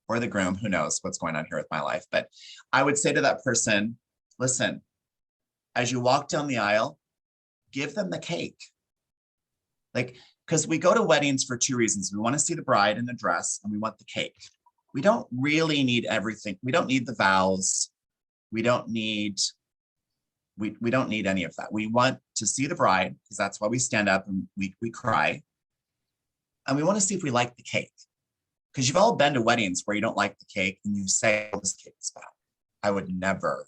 or the groom, who knows what's going on here with my life, but I would say to that person, listen, as you walk down the aisle, give them the cake. Like, because we go to weddings for 2 reasons. We want to see the bride in the dress and we want the cake. We don't really need everything. We don't need the vows. We don't need any of that. We want to see the bride because that's why we stand up and we cry. And we want to see if we like the cake. Because you've all been to weddings where you don't like the cake and you say, oh, this cake is bad. I would never.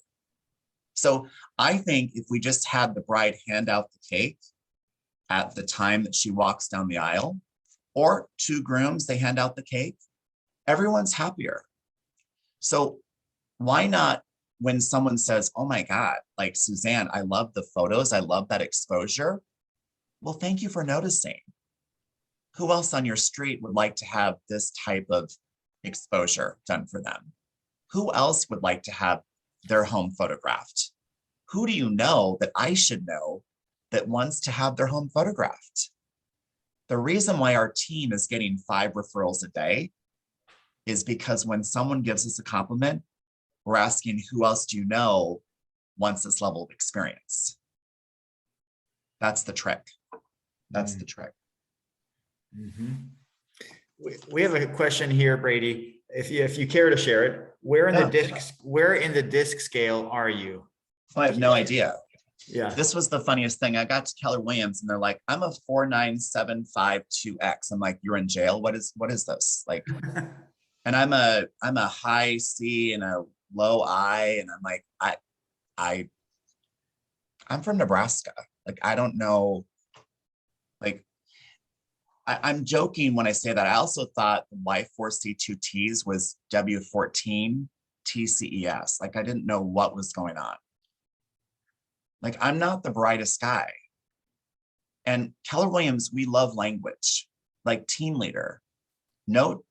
So I think if we just had the bride hand out the cake at the time that she walks down the aisle, or 2 grooms, they hand out the cake, everyone's happier. So why not, when someone says, oh my God, like Suzanne, I love the photos, I love that exposure. Well, thank you for noticing. Who else on your street would like to have this type of exposure done for them? Who else would like to have their home photographed? Who do you know that I should know that wants to have their home photographed? The reason why our team is getting 5 referrals a day is because when someone gives us a compliment, we're asking who else do you know wants this level of experience? That's the trick. That's the trick. We have a question here, Brady. If you care to share it, where in the disc scale are you? Oh, I have no idea. Yeah. This was the funniest thing. I got to Keller Williams and they're like, I'm a 49752X. I'm like, you're in jail. What is this? Like, and I'm a high C and a low I, and I'm like, I'm from Nebraska. Like, I don't know, like, I'm joking when I say that. I also thought the Y4C2Ts was W14 TCES. Like, I didn't know what was going on. Like, I'm not the brightest guy. And Keller Williams, we love language, like team leader. Note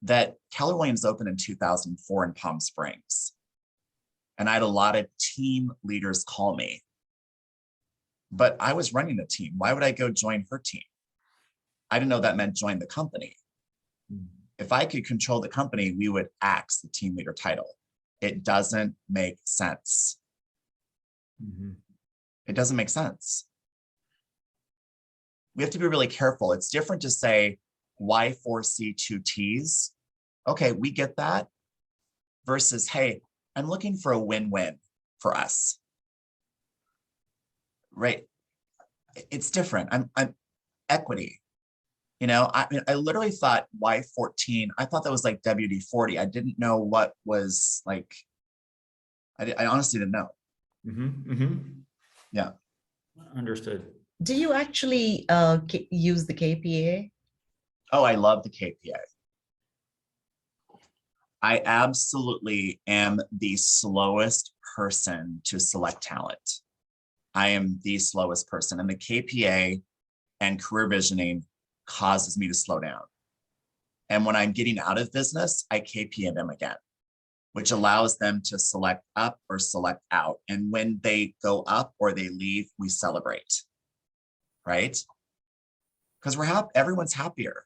that Keller Williams opened in 2004 in Palm Springs. And I had a lot of team leaders call me. But I was running the team. Why would I go join her team? I didn't know that meant join the company. If I could control the company, we would axe the team leader title. It doesn't make sense. It doesn't make sense. We have to be really careful. It's different to say Y4C2Ts. Okay, we get that. Versus, hey, I'm looking for a win-win for us. Right? It's different. I'm equity. You know, I mean, I literally thought Y14, I thought that was like WD-40. I didn't know what was like, I honestly didn't know. Yeah. Understood. Do you actually use the KPA? Oh, I love the KPA. I absolutely am the slowest person to select talent. I am the slowest person, and the KPA and career visioning causes me to slow down. And when I'm getting out of business, I KPA them again, which allows them to select up or select out. And when they go up or they leave, we celebrate, right? Because we're happy, everyone's happier.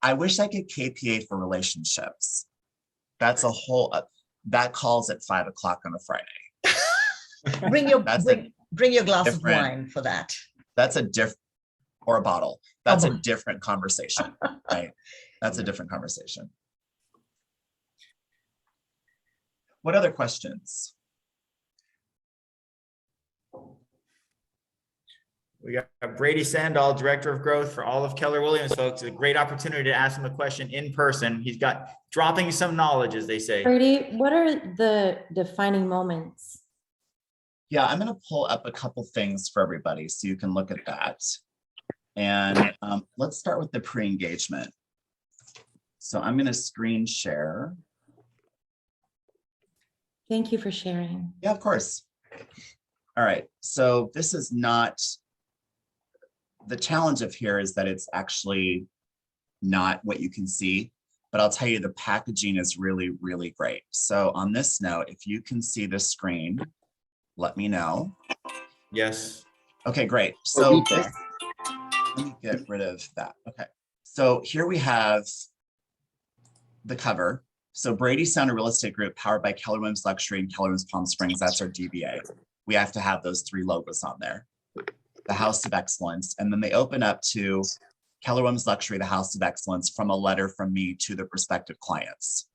I wish I could KPA for relationships. That's a whole, that calls at 5 o'clock on a Friday. Bring your glass of different- wine for that. That's a different, or a bottle. That's a different conversation, right? That's a different conversation. What other questions? We got Brady Sandahl, Director of Growth for all of Keller Williams, folks. A great opportunity to ask him a question in person. He's got dropping some knowledge, as they say. Brady, what are the defining moments? Yeah, I'm going to pull up a couple things for everybody so you can look at that. And let's start with the pre-engagement. So I'm going to screen share. Thank you for sharing. Yeah, of course. All right. So this is not, the challenge of here is that it's actually not what you can see, but I'll tell you the packaging is really, really great. So on this note, if you can see the screen, let me know. Yes. Okay, great. So let me get rid of that. Okay. So here we have the cover. So Brady Sandahl Real Estate Group, powered by Keller Williams Luxury and Keller Williams Palm Springs. That's our DBA. We have to have those 3 logos on there. The House of Excellence. And then they open up to Keller Williams Luxury, the House of Excellence, from a letter from me to the prospective clients.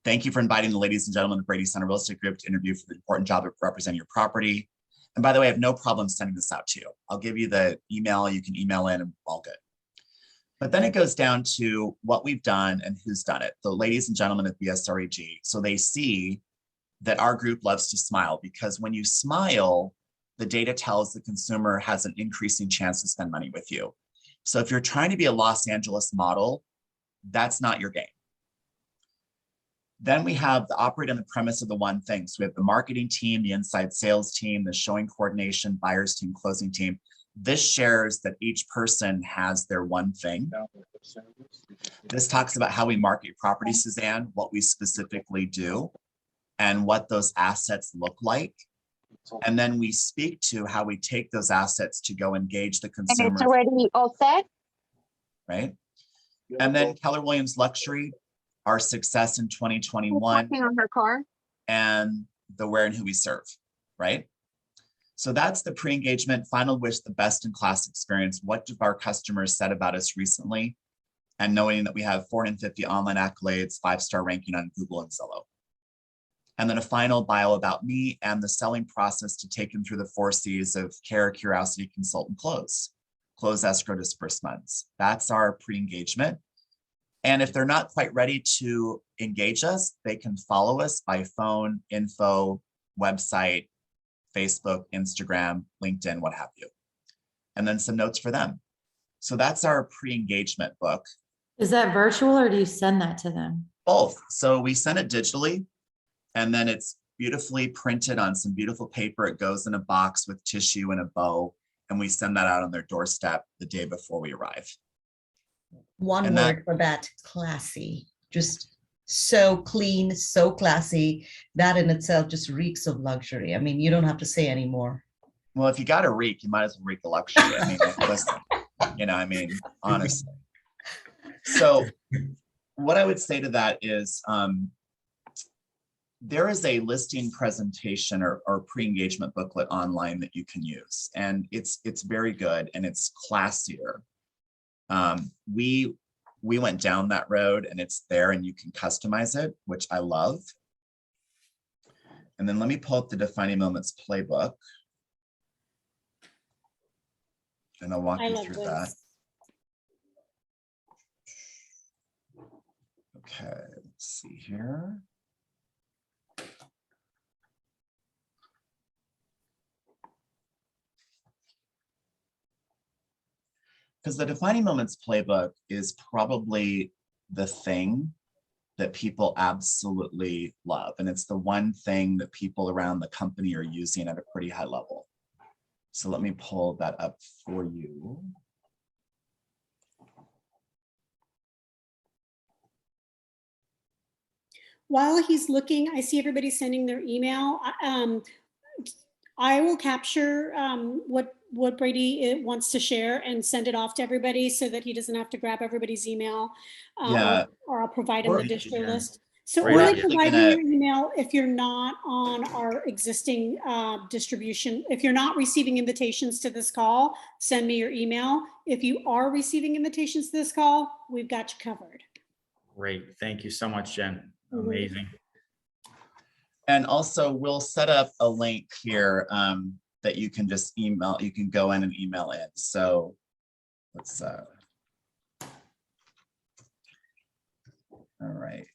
Thank you for inviting the ladies and gentlemen of Brady Sandahl Real Estate Group to interview for the important job of representing your property. And by the way, I have no problem sending this out to you. I'll give you the email, you can email in and all good. But then it goes down to what we've done and who's done it. The ladies and gentlemen at BSREG. So they see that our group loves to smile, because when you smile, the data tells the consumer has an increasing chance to spend money with you. So if you're trying to be a Los Angeles model, that's not your game. Then we have the operate on the premise of the one thing. So we have the marketing team, the inside sales team, the showing coordination, buyers team, closing team. This shares that each person has their one thing. This talks about how we market property, Suzanne, what we specifically do, and what those assets look like. And then we speak to how we take those assets to go engage the consumer. And it's already all set? Right? And then Keller Williams Luxury, our success in 2021. Working on her car. And the where and who we serve, right? So that's the pre-engagement, final wish, the best in class experience. What have our customers said about us recently? And knowing that we have 450 online accolades, 5-star ranking on Google and Zillow. And then a final bio about me and the selling process to take them through the 4 C's of care, curiosity, consult, and close. Close, escrow, disbursements. That's our pre-engagement. And if they're not quite ready to engage us, they can follow us by phone, info, website, Facebook, Instagram, LinkedIn, what have you. And then some notes for them. So that's our pre-engagement book. Is that virtual or do you send that to them? Both. So we send it digitally, and then it's beautifully printed on some beautiful paper. It goes in a box with tissue and a bow, and we send that out on their doorstep the day before we arrive. One And word for that, classy. Just so clean, so classy. That in itself just reeks of luxury. I mean, you don't have to say anymore. Well, if you got a reek, you might as well reek the luxury. I mean, like, listen, I mean, honestly. So what I would say to that is there is a listing presentation or pre-engagement booklet online that you can use, and it's very good and it's classier. We went down that road, and it's there and you can customize it, which I love. And then let me pull up the Defining Moments playbook, and I'll walk I you love through this. that. Okay, let's see here. Because the Defining Moments playbook is probably the thing that people absolutely love. And it's the one thing that people around the company are using at a pretty high level. So let me pull that up for you. While he's looking, I see everybody sending their email. I will capture what Brady wants to share and send it off to everybody so that he doesn't have to grab everybody's email. Yeah. Or I'll provide him the Thank you, distro Jen. list. So Great only idea. provide me your email if you're not on our existing distribution. If you're not receiving invitations to this call, send me your email. If you are receiving invitations to this call, we've got you covered. Great. Thank you so much, Jen. Mhm. Amazing. And also we'll set up a link here that you can just email, you can go in and email in. So let's, all right.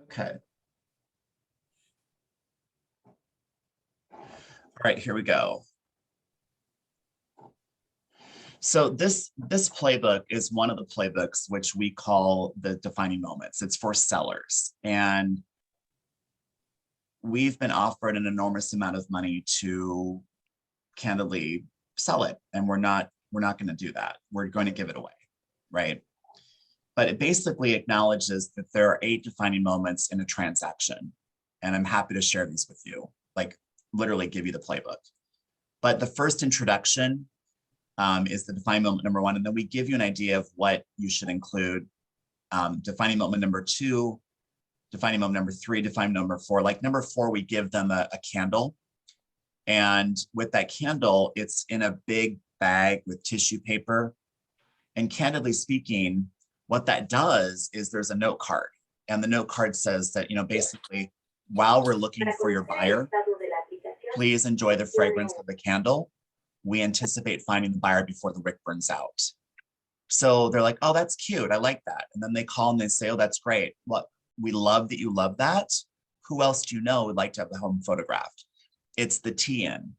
Okay. All right, here we go. So this playbook is one of the playbooks which we call the Defining Moments. It's for sellers, and we've been offered an enormous amount of money to candidly sell it, and we're not going to do that. We're going to give it away, right? But it basically acknowledges that there are 8 defining moments in a transaction, and I'm happy to share these with you, like literally give you the playbook. But the first introduction is the defining moment number 1, and then we give you an idea of what you should include. Defining moment number 2, defining moment number 3, defining number 4. Like number 4, we give them a candle, and with that candle, it's in a big bag with tissue paper. And candidly speaking, what that does is there's a note card, and the note card says that, basically, while we're looking for your buyer, please enjoy the fragrance of the candle. We anticipate finding the buyer before the wick burns out. So they're like, oh, that's cute. I like that. And then they call and they say, oh, that's great. Well, we love that you love that. Who else do you know would like to have the home photographed? It's the TN.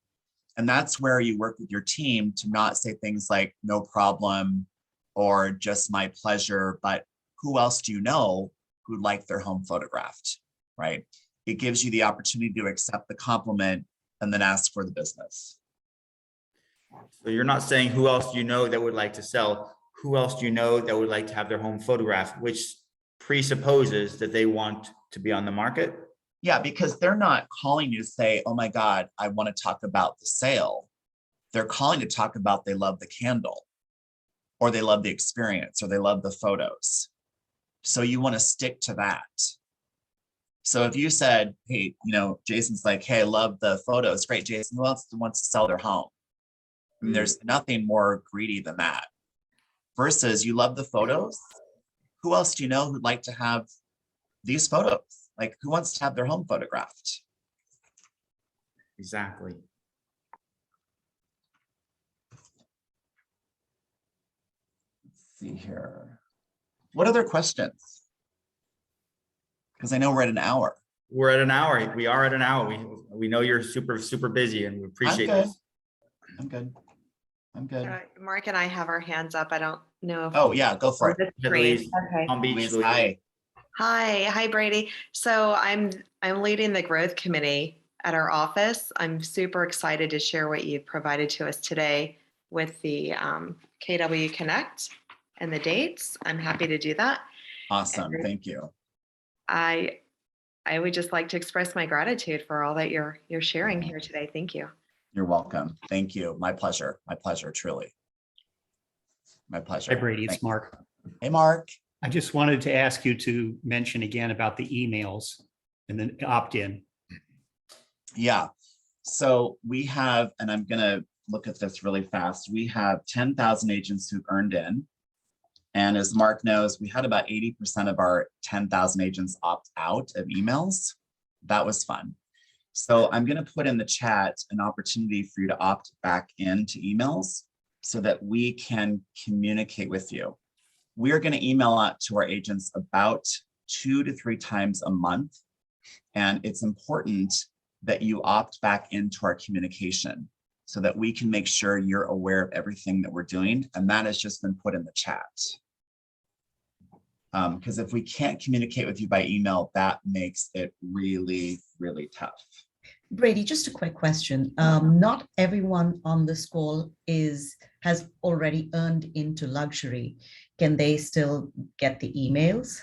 And that's where you work with your team to not say things like no problem or just my pleasure, but who else do you know who'd like their home photographed, right? It gives you the opportunity to accept the compliment and then ask for the business. So you're not saying who else do you know that would like to sell, who else do you know that would like to have their home photographed, which presupposes that they want to be on the market? Yeah, because they're not calling you to say, oh my God, I want to talk about the sale. They're calling to talk about they love the candle, or they love the experience, or they love the photos. So you want to stick to that. So if you said, hey, Jason's like, hey, I love the photos. Great, Jason, who else wants to sell their home? I mean, there's nothing more greedy than that. Versus you love the photos. Who else do you know who'd like to have these photos? Like, who wants to have their home photographed? Exactly. Let's see here. What other questions? Because I know we're at an hour. We're at an hour. We are at an hour. We know you're super busy, and we appreciate good. this. I'm good. I'm good. Mark and I have our hands up. I don't know. Oh yeah, go for it. The Hey, screen. Louise. Okay. Palm Beach, Louise, Louise. hi. Hi, Brady. So I'm leading the growth committee at our office. I'm super excited to share what you've provided to us today with the KW Connect and the dates. I'm happy to do that. Awesome. Thank you. I would just like to express my gratitude for all that you're sharing here today. Thank you. You're welcome. Thank you. My pleasure. My pleasure, truly. My pleasure. Hi, Brady. It's Thank you. Mark. Hey, Mark. I just wanted to ask you to mention again about the emails and then opt-in. Yeah. So we have, and I'm going to look at this really fast. We have 10,000 agents who've earned in. And as Mark knows, we had about 80% of our 10,000 agents opt out of emails. That was fun. So I'm going to put in the chat an opportunity for you to opt back into emails so that we can communicate with you. We are going to email out to our agents about 2 to 3 times a month. And it's important that you opt back into our communication so that we can make sure you're aware of everything that we're doing. And that has just been put in the chat. Because if we can't communicate with you by email, that makes it really, really tough. Brady, just a quick question. Not everyone on this call has already earned into luxury. Can they still get the emails?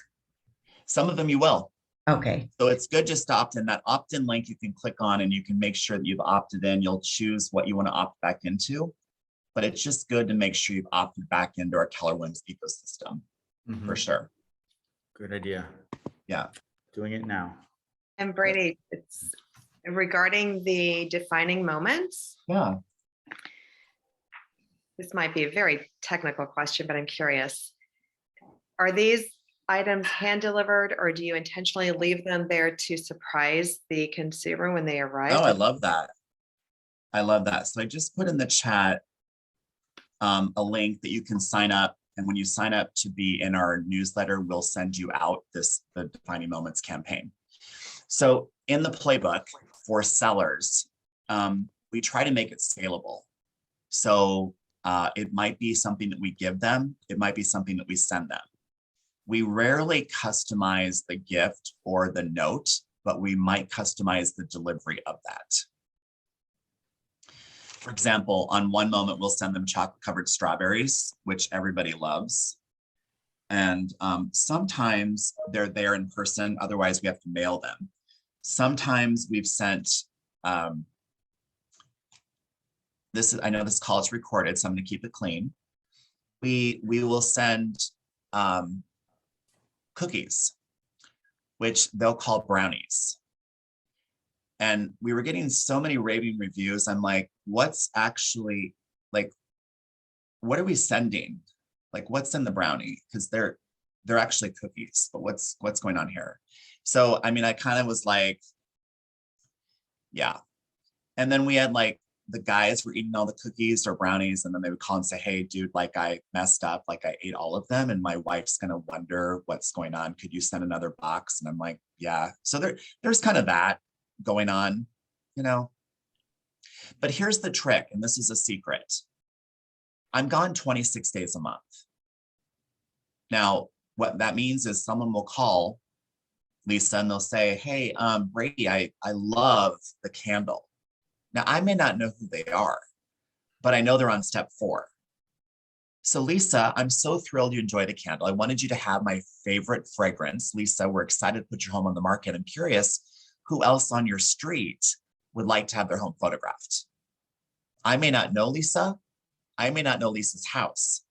Some of them you will. Okay. So it's good just to opt in. That opt-in link you can click on and you can make sure that you've opted in. You'll choose what you want to opt back into. But it's just good to make sure you've opted back into our Keller Williams ecosystem for sure. Good idea. Yeah. Doing it now. And Brady, it's regarding the defining moments. Yeah. This might be a very technical question, but I'm curious. Are these items hand delivered, or do you intentionally leave them there to surprise the consumer when they arrive? Oh, I love that. I love that. So I just put in the chat a link that you can sign up. And when you sign up to be in our newsletter, we'll send you out the Defining Moments campaign. So in the playbook for sellers, we try to make it scalable. So it might be something that we give them. It might be something that we send them. We rarely customize the gift or the note, but we might customize the delivery of that. For example, on one moment, we'll send them chocolate covered strawberries, which everybody loves. And sometimes they're there in person. Otherwise, we have to mail them. Sometimes we've sent, I know this call is recorded, so I'm going to keep it clean. We will send cookies, which they'll call brownies. And we were getting so many raving reviews. I'm like, what's actually, like, what are we sending? Like, what's in the brownie? Because they're actually cookies, but what's going on here? So, I mean, I kind of was like, yeah. And then we had like, the guys were eating all the cookies or brownies, and then they would call and say, hey, dude, like I messed up, like I ate all of them, and my wife's gonna wonder what's going on. Could you send another box? And I'm like, yeah. So there's kind of that going on, you know. But here's the trick, and this is a secret. I'm gone 26 days a month. Now, what that means is someone will call Lisa and they'll say, hey, Brady, I love the candle. Now, I may not know who they are, but I know they're on step 4. So Lisa, I'm so thrilled you enjoy the candle. I wanted you to have my favorite fragrance. Lisa, we're excited to put your home on the market. I'm curious who else on your street would like to have their home photographed. I may not know Lisa. I may not know Lisa's house,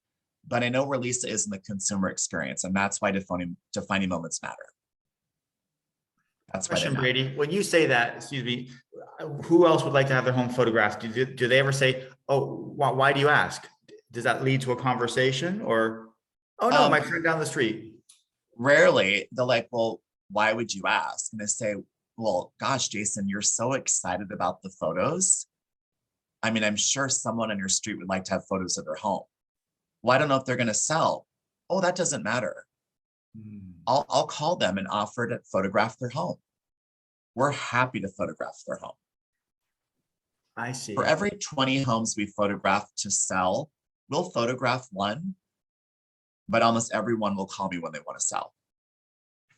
but I know where Lisa is in the consumer experience. And that's why defining moments matter. That's why they Question, matter. Brady, when you say that, excuse me, who else would like to have their home photographed? Do they ever say, oh, why do you ask? Does that lead to a conversation, or, oh no, my friend down the street? Rarely. They're like, well, why would you ask? And I say, well, gosh, Jason, you're so excited about the photos. I mean, I'm sure someone on your street would like to have photos of their home. Well, I don't know if they're going to sell. Oh, that doesn't matter. I'll call them and offer to photograph their home. We're happy to photograph their home. I see. For every 20 homes we photograph to sell, we'll photograph one, but almost everyone will call me when they want to sell.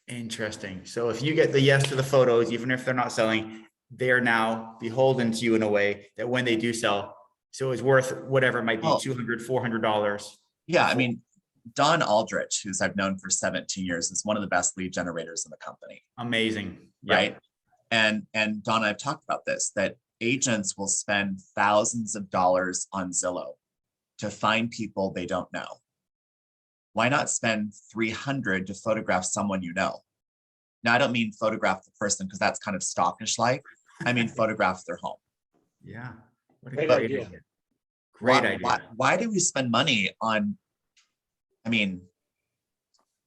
Interesting. So if you get the yes to the photos, even if they're not selling, they are now beholden to you in a way that when they do sell, so it's worth whatever it might be, Well, $200, $400. Yeah, I mean, Don Aldrich, who's I've known for 17 years, is one of the best lead generators in the company, Amazing. Yep. right? And Don and I've talked about this, that agents will spend thousands of dollars on Zillow to find people they don't know. Why not spend $300 to photograph someone you know? Now, I don't mean photograph the person because that's kind of stalkish like. I mean, photograph their home. Yeah. What a Great great idea. idea. Great Why- idea. Why do we spend money on, I mean,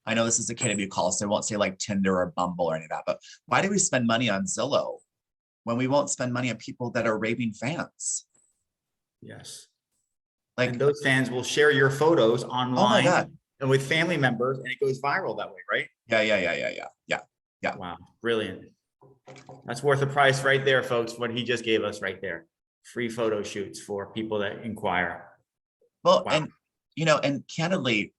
I know this is a KW call, so I won't say like Tinder or Bumble or any of that, but why do we spend money on Zillow when we won't spend money on people that are raving fans? Yes. Like, And those fans will share your photos oh my online God. and with family members, and it goes viral that way, right? Yeah. Wow. Brilliant. That's worth the price right there, folks, what he just gave us right there. Free photo shoots for people that inquire. Well, Wow. and candidly,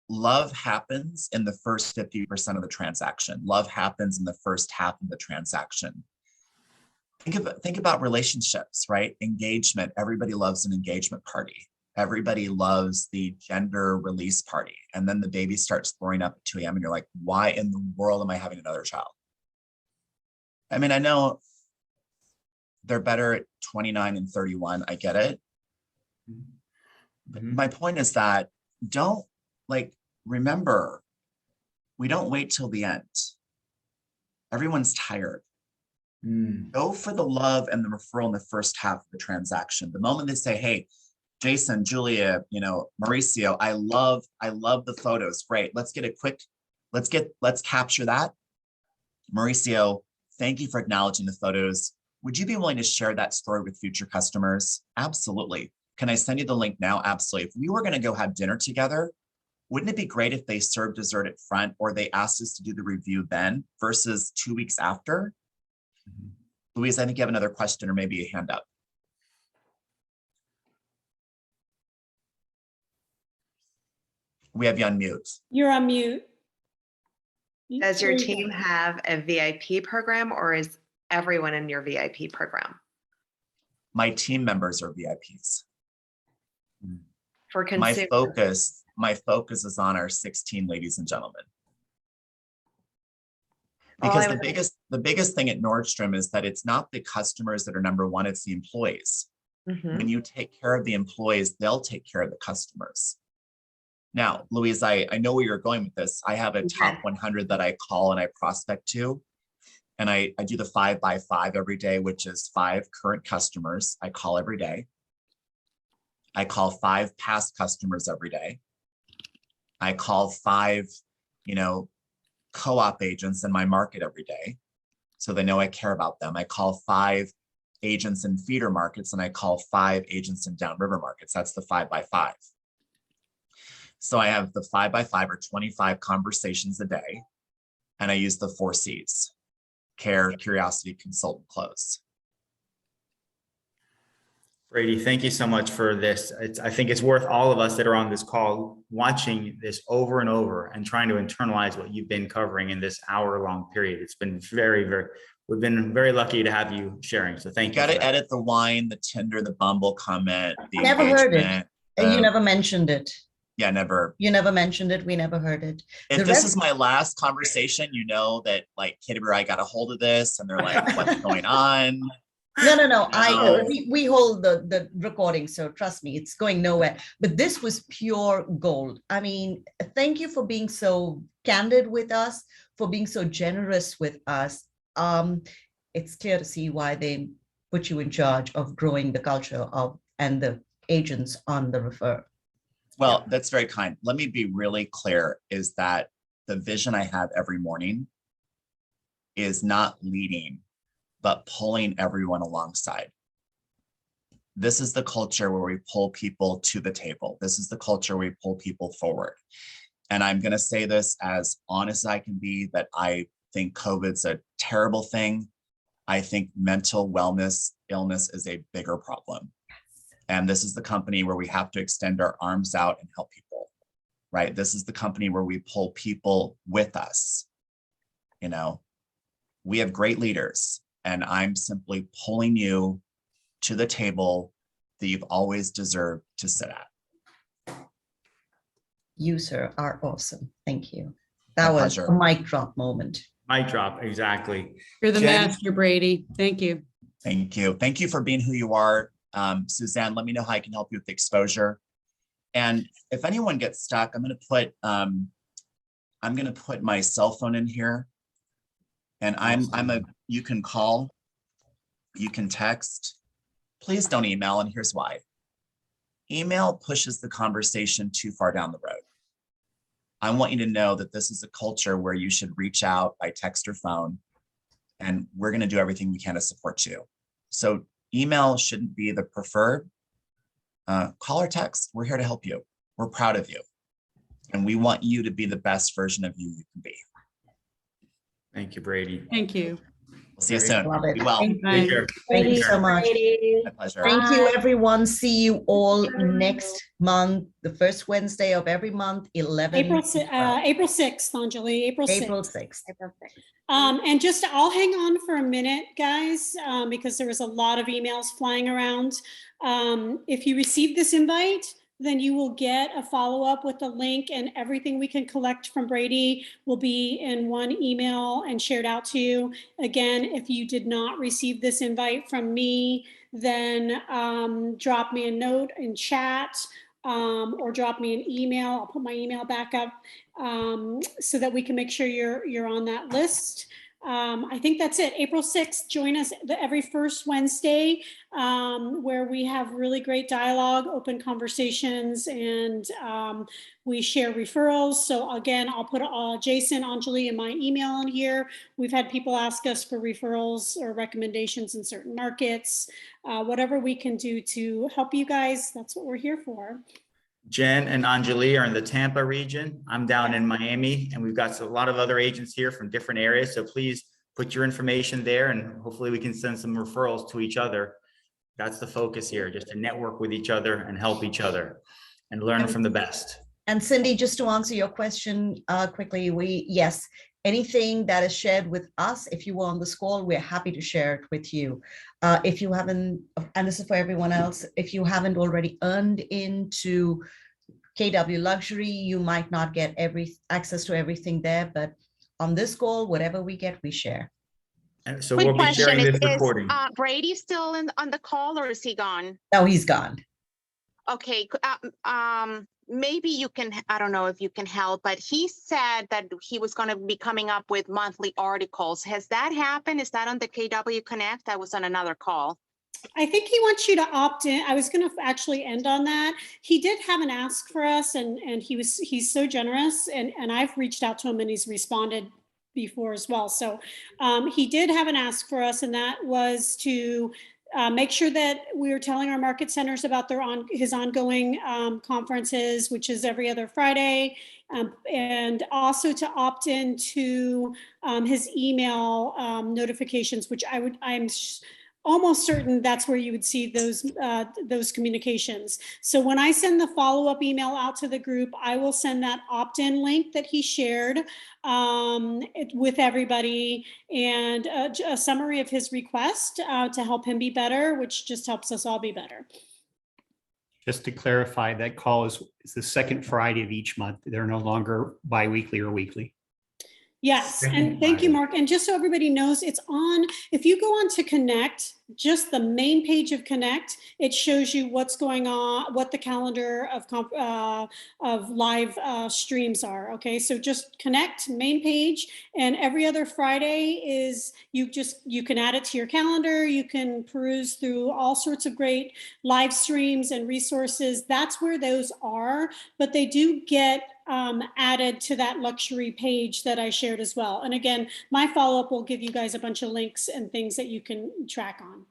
love happens in the first 50% of the transaction. Love happens in the first half of the transaction. Think about relationships, right? Engagement. Everybody loves an engagement party. Everybody loves the gender release party. And then the baby starts throwing up at 2 a.m. and you're like, why in the world am I having another child? I mean, I know they're better at 29 and 31. I get it. But my point is that remember, we don't wait till the end. Everyone's tired. Go for the love and the referral in the first half of the transaction. The moment they say, hey, Jason, Julia, Mauricio, I love the photos. Great. Let's capture that. Mauricio, thank you for acknowledging the photos. Would you be willing to share that story with future customers? Absolutely. Can I send you the link now? Absolutely. If we were going to go have dinner together, wouldn't it be great if they served dessert at front or they asked us to do the review then versus 2 weeks after? Louise, I think you have another question or maybe a hand up. We have you on mute. You're on mute. Does your There you go. team have a VIP program, or is everyone in your VIP program? My team members are VIPs. For My consumers? focus is on our 16 ladies and gentlemen. Well, Because I the biggest thing at Nordstrom is that it's not the customers that are number one, it's the employees. Mhm. When you take care of the employees, they'll take care of the customers. Now, Louise, I know where you're going with this. I have a top 100 that I call and I prospect to. And I do the 5x5 every day, which is 5 current customers I call every day. I call 5 past customers every day. I call 5, co-op agents in my market every day, so they know I care about them. I call 5 agents in feeder markets, and I call 5 agents in downriver markets. That's the 5x5. So I have the 5x5 or 25 conversations a day, and I use the 4 C's: care, curiosity, consult, and close. Brady, thank you so much for this. I think it's worth all of us that are on this call watching this over and over and trying to internalize what you've been covering in this hour-long period. It's been we've been very lucky to have you sharing. So thank you. Got to edit the wine, the Tinder, the Bumble comment, the Never heard it. engagement. You never mentioned it. Yeah, never. You never mentioned it. We never heard it. If this is my last conversation, that like Katie or I got a hold of this and they're like, what's going on? No. We hold the recording, so trust me, it's going nowhere. But this was pure gold. I mean, thank you for being so candid with us, for being so generous with us. It's clear to see why they put you in charge of growing the culture and the agents on the refer. Well, that's very kind. Let me be really clear, is that the vision I have every morning is not leading, but pulling everyone alongside. This is the culture where we pull people to the table. This is the culture where we pull people forward. And I'm going to say this as honest as I can be, that I think COVID's a terrible thing. I think mental wellness, illness is a bigger problem. And this is the company where we have to extend our arms out and help people, right? This is the company where we pull people with us. You know, we have great leaders, and I'm simply pulling you to the table that you've always deserved to sit at. You, sir, are awesome. Thank you. That My was pleasure. a mic drop moment. Mic drop, exactly. You're the Jen? master, Brady. Thank you. Thank you. Thank you for being who you are. Suzanne, let me know how I can help you with the exposure. And if anyone gets stuck, I'm going to put my cell phone in here. And you can call, you can text. Please don't email, and here's why. Email pushes the conversation too far down the road. I want you to know that this is a culture where you should reach out by text or phone, and we're going to do everything we can to support you. So email shouldn't be the preferred. Call or text. We're here to help you. We're proud of you. And we want you to be the best version of you can be. Thank you, Brady. Thank you. We'll see you soon. Love it. Be well. Thank Bye. Take care. Thank you Take so care. much. My pleasure. Thank you, everyone. See you all next month, the first Wednesday of every month, 11. April 6th, Anjali, April 6th. April 6th. And just, I'll hang on for a minute, guys, because there was a lot of emails flying around. If you receive this invite, then you will get a follow-up with the link, and everything we can collect from Brady will be in one email and shared out to you. Again, if you did not receive this invite from me, then drop me a note in chat, or drop me an email. I'll put my email back up so that we can make sure you're on that list. I think that's it. April 6th, join us every first Wednesday, where we have really great dialogue, open conversations, and we share referrals. So again, I'll put Jason, Anjali, and my email in here. We've had people ask us for referrals or recommendations in certain markets. Whatever we can do to help you guys, that's what we're here for. Jen and Anjali are in the Tampa region. I'm down in Miami, and we've got a lot of other agents here from different areas. So please put your information there, and hopefully we can send some referrals to each other. That's the focus here, just to network with each other and help each other and learn from the best. And Cindy, just to answer your question quickly, yes, anything that is shared with us, if you were on this call, we're happy to share it with you. If you haven't, and this is for everyone else, if you haven't already earned into KW Luxury, you might not get access to everything there, but on this call, whatever we get, we share. And so Quick we'll be question, sharing this is recording. Brady still on the call, or is he gone? No, he's gone. Okay, maybe you can, I don't know if you can help, but he said that he was going to be coming up with monthly articles. Has that happened? Is that on the KW Connect? I was on another call. I think he wants you to opt in. I was going to actually end on that. He did have an ask for us, and he's so generous, and I've reached out to him, and he's responded before as well. So he did have an ask for us, and that was to make sure that we were telling our market centers about his ongoing conferences, which is every other Friday, and also to opt into his email notifications, which I'm almost certain that's where you would see those communications. So when I send the follow-up email out to the group, I will send that opt-in link that he shared with everybody, and a summary of his request to help him be better, which just helps us all be better. Just to clarify, that call is the second Friday of each month. They're no longer bi-weekly or weekly. Yes, and thank you, Mark. And just so everybody knows, it's on, if you go on to Connect, just the main page of Connect, it shows you what's going on, what the calendar of live streams are. Okay, so just Connect, main page, and every other Friday is, you can add it to your calendar. You can peruse through all sorts of great live streams and resources. That's where those are, but they do get added to that luxury page that I shared as well. And again, my follow-up will give you guys a bunch of links and things that you can track on.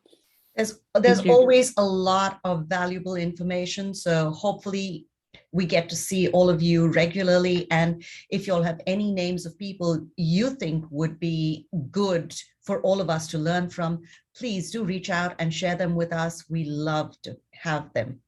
There's always a lot of valuable information. So hopefully we get to see all of you regularly. And if you all have any names of people you think would be good for all of us to learn from, please do reach out and share them with us. We love to have them.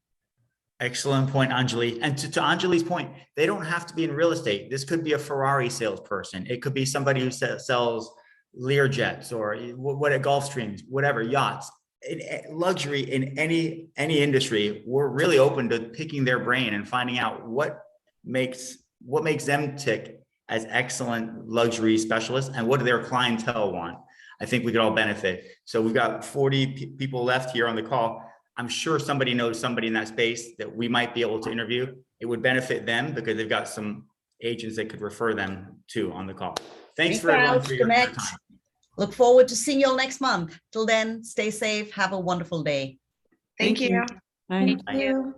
Excellent point, Anjali. And to Anjali's point, they don't have to be in real estate. This could be a Ferrari salesperson. It could be somebody who sells Learjets or what a Gulfstreams, whatever, yachts. In luxury in any industry, we're really open to picking their brain and finding out what makes them tick as excellent luxury specialists and what do their clientele want. I think we could all benefit. So we've got 40 people left here on the call. I'm sure somebody knows somebody in that space that we might be able to interview. It would benefit them because they've got some agents that could refer them to on the call. Thanks for everyone for your time. Look forward to seeing you all next month. Till then, stay safe. Have a wonderful day. Thank you. Bye. Thank you.